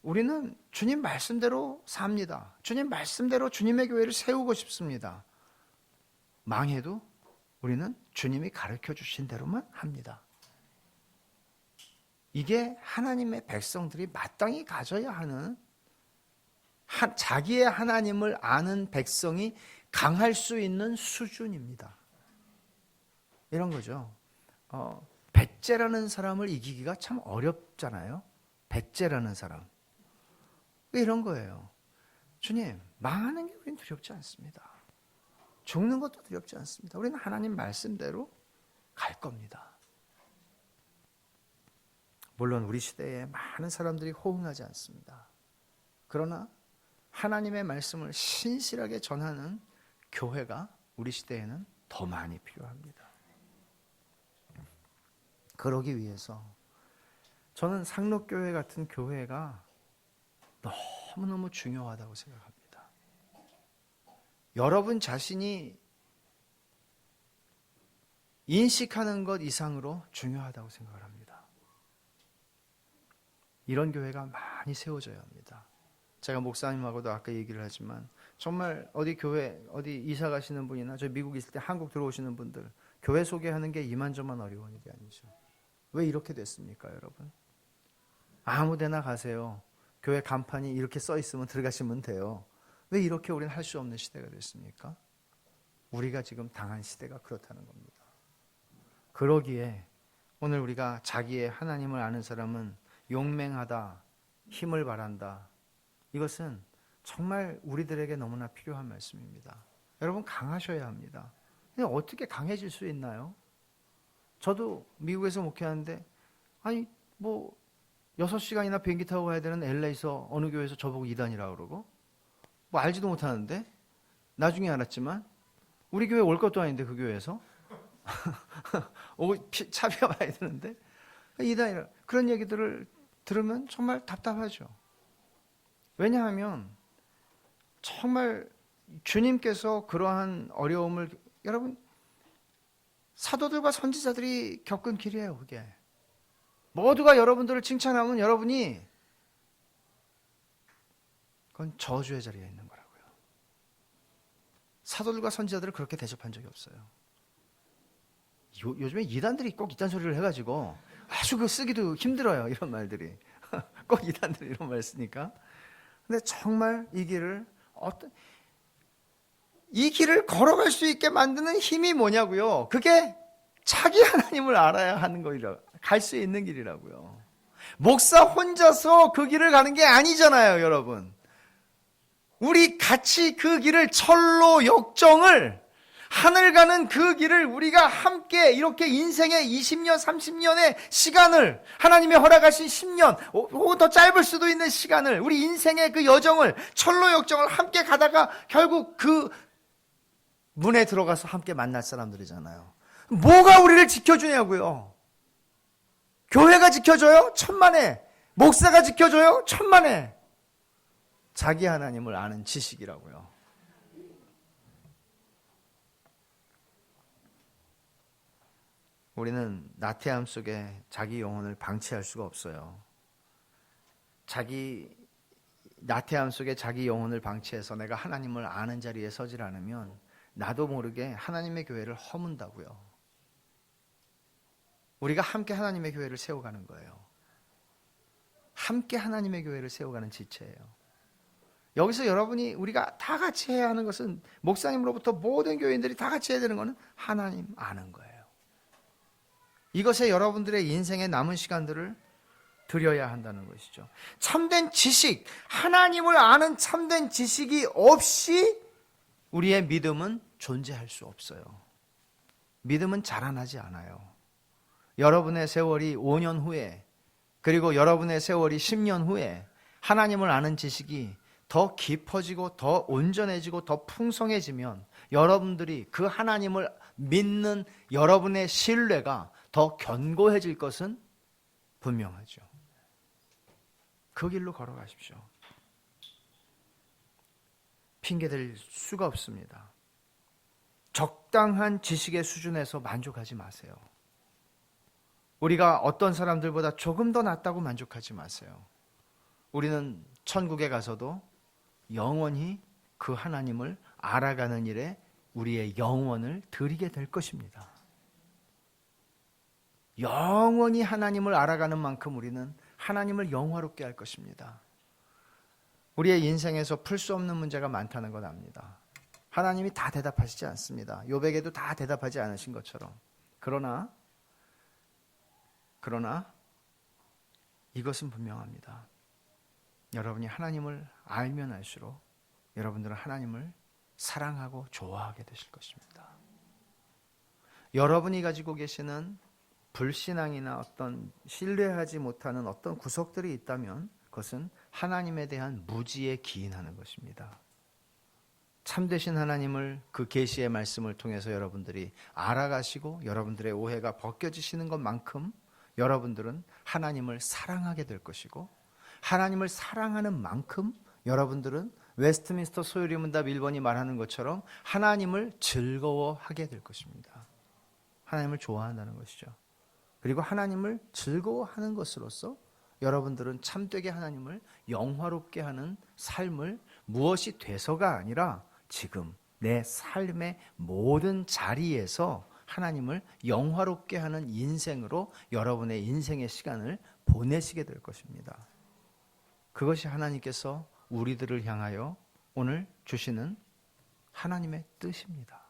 우리는 주님 말씀대로 삽니다. 주님 말씀대로 주님의 교회를 세우고 싶습니다. 망해도 우리는 주님이 가르쳐 주신 대로만 합니다. 이게 하나님의 백성들이 마땅히 가져야 하는, 자기의 하나님을 아는 백성이 강할 수 있는 수준입니다. 이런 거죠. 백제라는 사람을 이기기가 참 어렵잖아요. 백제라는 사람. 이런 거예요. 주님, 망하는 게 우리는 두렵지 않습니다. 죽는 것도 두렵지 않습니다. 우리는 하나님 말씀대로 갈 겁니다. 물론 우리 시대에 많은 사람들이 호응하지 않습니다. 그러나 하나님의 말씀을 신실하게 전하는 교회가 우리 시대에는 더 많이 필요합니다. 그러기 위해서 저는 상록교회 같은 교회가 너무너무 중요하다고 생각합니다. 여러분 자신이 인식하는 것 이상으로 중요하다고 생각을 합니다. 이런 교회가 많이 세워져야 합니다. 제가 목사님하고도 아까 얘기를 하지만 정말 어디 이사 가시는 분이나 저 미국 있을 때 한국 들어오시는 분들 교회 소개하는 게 이만저만 어려운 일이 아니죠. 왜 이렇게 됐습니까, 여러분? 아무 데나 가세요. 교회 간판이 이렇게 써 있으면 들어가시면 돼요. 왜 이렇게 우리는 할 수 없는 시대가 됐습니까? 우리가 지금 당한 시대가 그렇다는 겁니다. 그러기에 오늘 우리가 자기의 하나님을 아는 사람은 용맹하다, 힘을 바란다. 이것은 정말 우리들에게 너무나 필요한 말씀입니다. 여러분 강하셔야 합니다. 근데 어떻게 강해질 수 있나요? 저도 미국에서 목회하는데 아니 뭐 6시간이나 비행기 타고 가야 되는 LA에서 어느 교회에서 저보고 이단이라고 그러고 뭐 알지도 못하는데 나중에 알았지만 우리 교회 올 것도 아닌데 그 교회에서 차비가 와야 되는데 이단이라 그런 얘기들을 들으면 정말 답답하죠. 왜냐하면 정말 주님께서 그러한 어려움을 여러분 사도들과 선지자들이 겪은 길이에요. 그게 모두가 여러분들을 칭찬하면 여러분이 그건 저주의 자리에 있는 거라고요. 사도들과 선지자들을 그렇게 대접한 적이 없어요. 요즘에 이단들이 꼭 이단 소리를 해가지고 아주 그 쓰기도 힘들어요. 이런 말들이 꼭 이단들이 이런 말 쓰니까. 근데 정말 이 길을 걸어갈 수 있게 만드는 힘이 뭐냐고요. 그게 자기 하나님을 알아야 하는 거이라 갈 수 있는 길이라고요. 목사 혼자서 그 길을 가는 게 아니잖아요, 여러분. 우리 같이 그 길을 철로 역정을 하늘 가는 그 길을 우리가 함께 이렇게 인생의 20년, 30년의 시간을 하나님이 허락하신 10년 혹은 더 짧을 수도 있는 시간을 우리 인생의 그 여정을 철로 역정을 함께 가다가 결국 그 문에 들어가서 함께 만날 사람들이잖아요. 뭐가 우리를 지켜주냐고요. 교회가 지켜줘요? 천만에. 목사가 지켜줘요? 천만에. 자기 하나님을 아는 지식이라고요. 우리는 나태함 속에 자기 영혼을 방치할 수가 없어요. 나태함 속에 자기 영혼을 방치해서 내가 하나님을 아는 자리에 서질 않으면 나도 모르게 하나님의 교회를 허문다고요. 우리가 함께 하나님의 교회를 세워가는 거예요. 함께 하나님의 교회를 세워가는 지체예요. 여기서 여러분이 우리가 다 같이 해야 하는 것은 목사님으로부터 모든 교인들이 다 같이 해야 되는 것은 하나님 아는 거예요. 이것에 여러분들의 인생의 남은 시간들을 드려야 한다는 것이죠. 참된 지식, 하나님을 아는 참된 지식이 없이 우리의 믿음은 존재할 수 없어요. 믿음은 자라나지 않아요. 여러분의 세월이 5년 후에 그리고 여러분의 세월이 10년 후에 하나님을 아는 지식이 더 깊어지고 더 온전해지고 더 풍성해지면 여러분들이 그 하나님을 믿는 여러분의 신뢰가 더 견고해질 것은 분명하죠. 그 길로 걸어가십시오. 핑계댈 수가 없습니다. 적당한 지식의 수준에서 만족하지 마세요. 우리가 어떤 사람들보다 조금 더 낫다고 만족하지 마세요. 우리는 천국에 가서도 영원히 그 하나님을 알아가는 일에 우리의 영혼을 드리게 될 것입니다. 영원히 하나님을 알아가는 만큼 우리는 하나님을 영화롭게 할 것입니다. 우리의 인생에서 풀 수 없는 문제가 많다는 건 압니다. 하나님이 다 대답하시지 않습니다. 욥에게도 다 대답하지 않으신 것처럼. 그러나 이것은 분명합니다. 여러분이 하나님을 알면 알수록 여러분들은 하나님을 사랑하고 좋아하게 되실 것입니다. 여러분이 가지고 계시는 불신앙이나 어떤 신뢰하지 못하는 어떤 구석들이 있다면 그것은 하나님에 대한 무지에 기인하는 것입니다. 참되신 하나님을 그 계시의 말씀을 통해서 여러분들이 알아가시고 여러분들의 오해가 벗겨지시는 것만큼 여러분들은 하나님을 사랑하게 될 것이고 하나님을 사랑하는 만큼 여러분들은 웨스트민스터 소유리 문답 1번이 말하는 것처럼 하나님을 즐거워하게 될 것입니다. 하나님을 좋아한다는 것이죠. 그리고 하나님을 즐거워하는 것으로서 여러분들은 참되게 하나님을 영화롭게 하는 삶을 무엇이 돼서가 아니라 지금 내 삶의 모든 자리에서 하나님을 영화롭게 하는 인생으로 여러분의 인생의 시간을 보내시게 될 것입니다. 그것이 하나님께서 우리들을 향하여 오늘 주시는 하나님의 뜻입니다.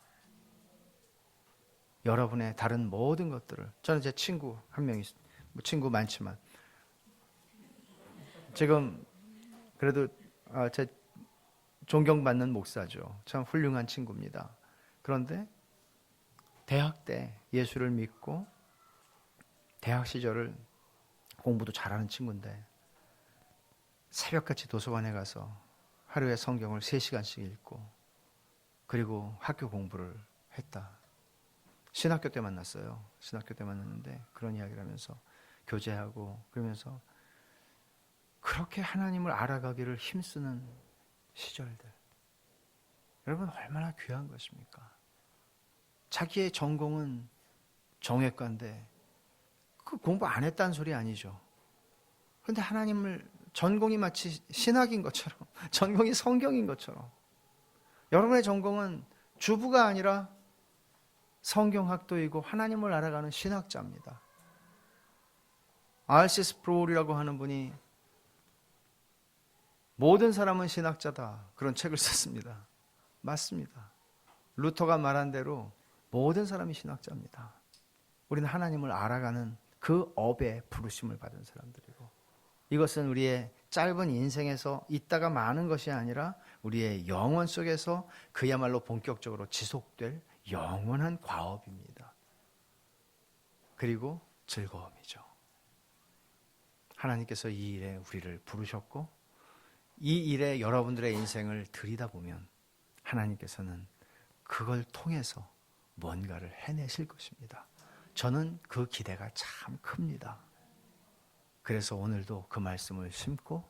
여러분의 다른 모든 것들을, 저는 제 친구 한 명 있습니다. 친구 많지만 지금 그래도 제 존경받는 목사죠. 참 훌륭한 친구입니다. 그런데 대학 때 예수를 믿고 대학 시절을 공부도 잘하는 친구인데 새벽같이 도서관에 가서 하루에 성경을 3시간씩 읽고 그리고 학교 공부를 했다. 신학교 때 만났어요. 신학교 때 만났는데 그런 이야기를 하면서 교제하고 그러면서 그렇게 하나님을 알아가기를 힘쓰는 시절들. 여러분 얼마나 귀한 것입니까? 자기의 전공은 정외과인데 그 공부 안 했다는 소리 아니죠. 그런데 하나님을 전공이 마치 신학인 것처럼 전공이 성경인 것처럼 여러분의 전공은 주부가 아니라 성경학도이고 하나님을 알아가는 신학자입니다. R.C. 스프롤이라고 하는 분이 모든 사람은 신학자다 그런 책을 썼습니다. 맞습니다. 루터가 말한 대로 모든 사람이 신학자입니다. 우리는 하나님을 알아가는 그 업에 부르심을 받은 사람들이고 이것은 우리의 짧은 인생에서 있다가 마는 것이 아니라 우리의 영혼 속에서 그야말로 본격적으로 지속될 영원한 과업입니다. 그리고 즐거움이죠. 하나님께서 이 일에 우리를 부르셨고 이 일에 여러분들의 인생을 들이다 보면 하나님께서는 그걸 통해서 뭔가를 해내실 것입니다. 저는 그 기대가 참 큽니다. 그래서 오늘도 그 말씀을 심고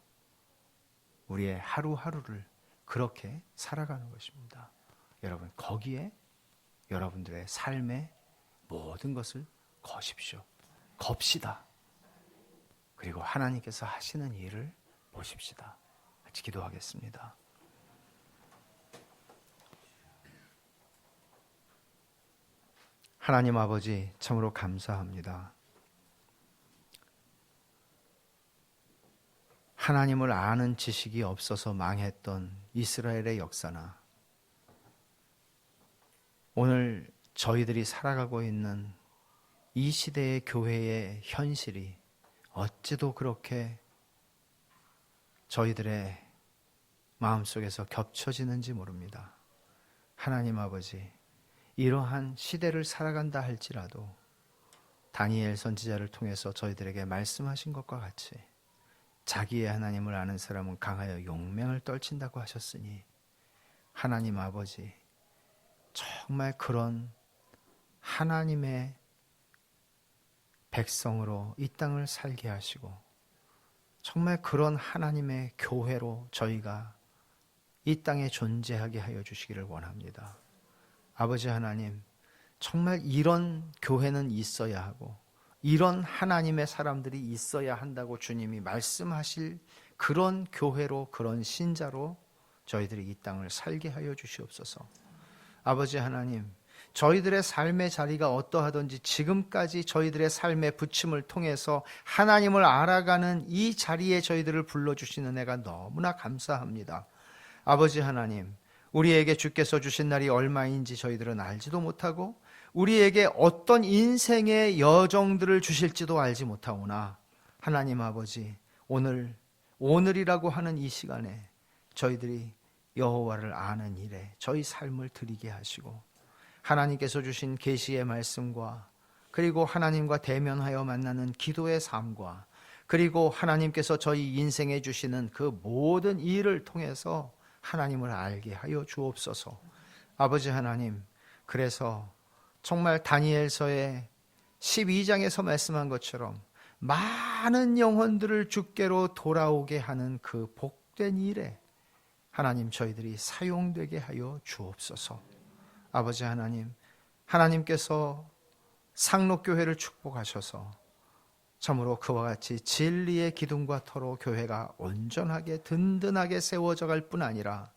우리의 하루하루를 그렇게 살아가는 것입니다. 여러분 거기에 여러분들의 삶의 모든 것을 거십시오. 겁시다. 그리고 하나님께서 하시는 일을 보십시다. 같이 기도하겠습니다. 하나님 아버지 참으로 감사합니다. 하나님을 아는 지식이 없어서 망했던 이스라엘의 역사나 오늘 저희들이 살아가고 있는 이 시대의 교회의 현실이 어찌도 그렇게 저희들의 마음속에서 겹쳐지는지 모릅니다. 하나님 아버지, 이러한 시대를 살아간다 할지라도 다니엘 선지자를 통해서 저희들에게 말씀하신 것과 같이 자기의 하나님을 아는 사람은 강하여 용맹을 떨친다고 하셨으니 하나님 아버지, 정말 그런 하나님의 백성으로 이 땅을 살게 하시고 정말 그런 하나님의 교회로 저희가 이 땅에 존재하게 하여 주시기를 원합니다. 아버지 하나님, 정말 이런 교회는 있어야 하고 이런 하나님의 사람들이 있어야 한다고 주님이 말씀하실 그런 교회로, 그런 신자로 저희들이 이 땅을 살게 하여 주시옵소서. 아버지 하나님, 저희들의 삶의 자리가 어떠하든지 지금까지 저희들의 삶의 부침을 통해서 하나님을 알아가는 이 자리에 저희들을 불러주시는 은혜가 너무나 감사합니다. 아버지 하나님, 우리에게 주께서 주신 날이 얼마인지 저희들은 알지도 못하고 우리에게 어떤 인생의 여정들을 주실지도 알지 못하오나 하나님 아버지, 오늘이라고 하는 이 시간에 저희들이 여호와를 아는 일에 저희 삶을 드리게 하시고 하나님께서 주신 계시의 말씀과 그리고 하나님과 대면하여 만나는 기도의 삶과 그리고 하나님께서 저희 인생에 주시는 그 모든 일을 통해서 하나님을 알게 하여 주옵소서. 아버지 하나님, 그래서 정말 다니엘서의 12장에서 말씀한 것처럼 많은 영혼들을 주께로 돌아오게 하는 그 복된 일에 하나님 저희들이 사용되게 하여 주옵소서. 아버지 하나님, 하나님께서 상록교회를 축복하셔서 참으로 그와 같이 진리의 기둥과 터로 교회가 온전하게 든든하게 세워져 갈 뿐 아니라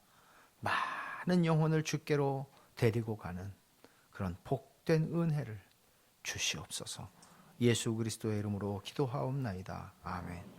많은 영혼을 주께로 데리고 가는 그런 복된 은혜를 주시옵소서. 예수 그리스도의 이름으로 기도하옵나이다. 아멘.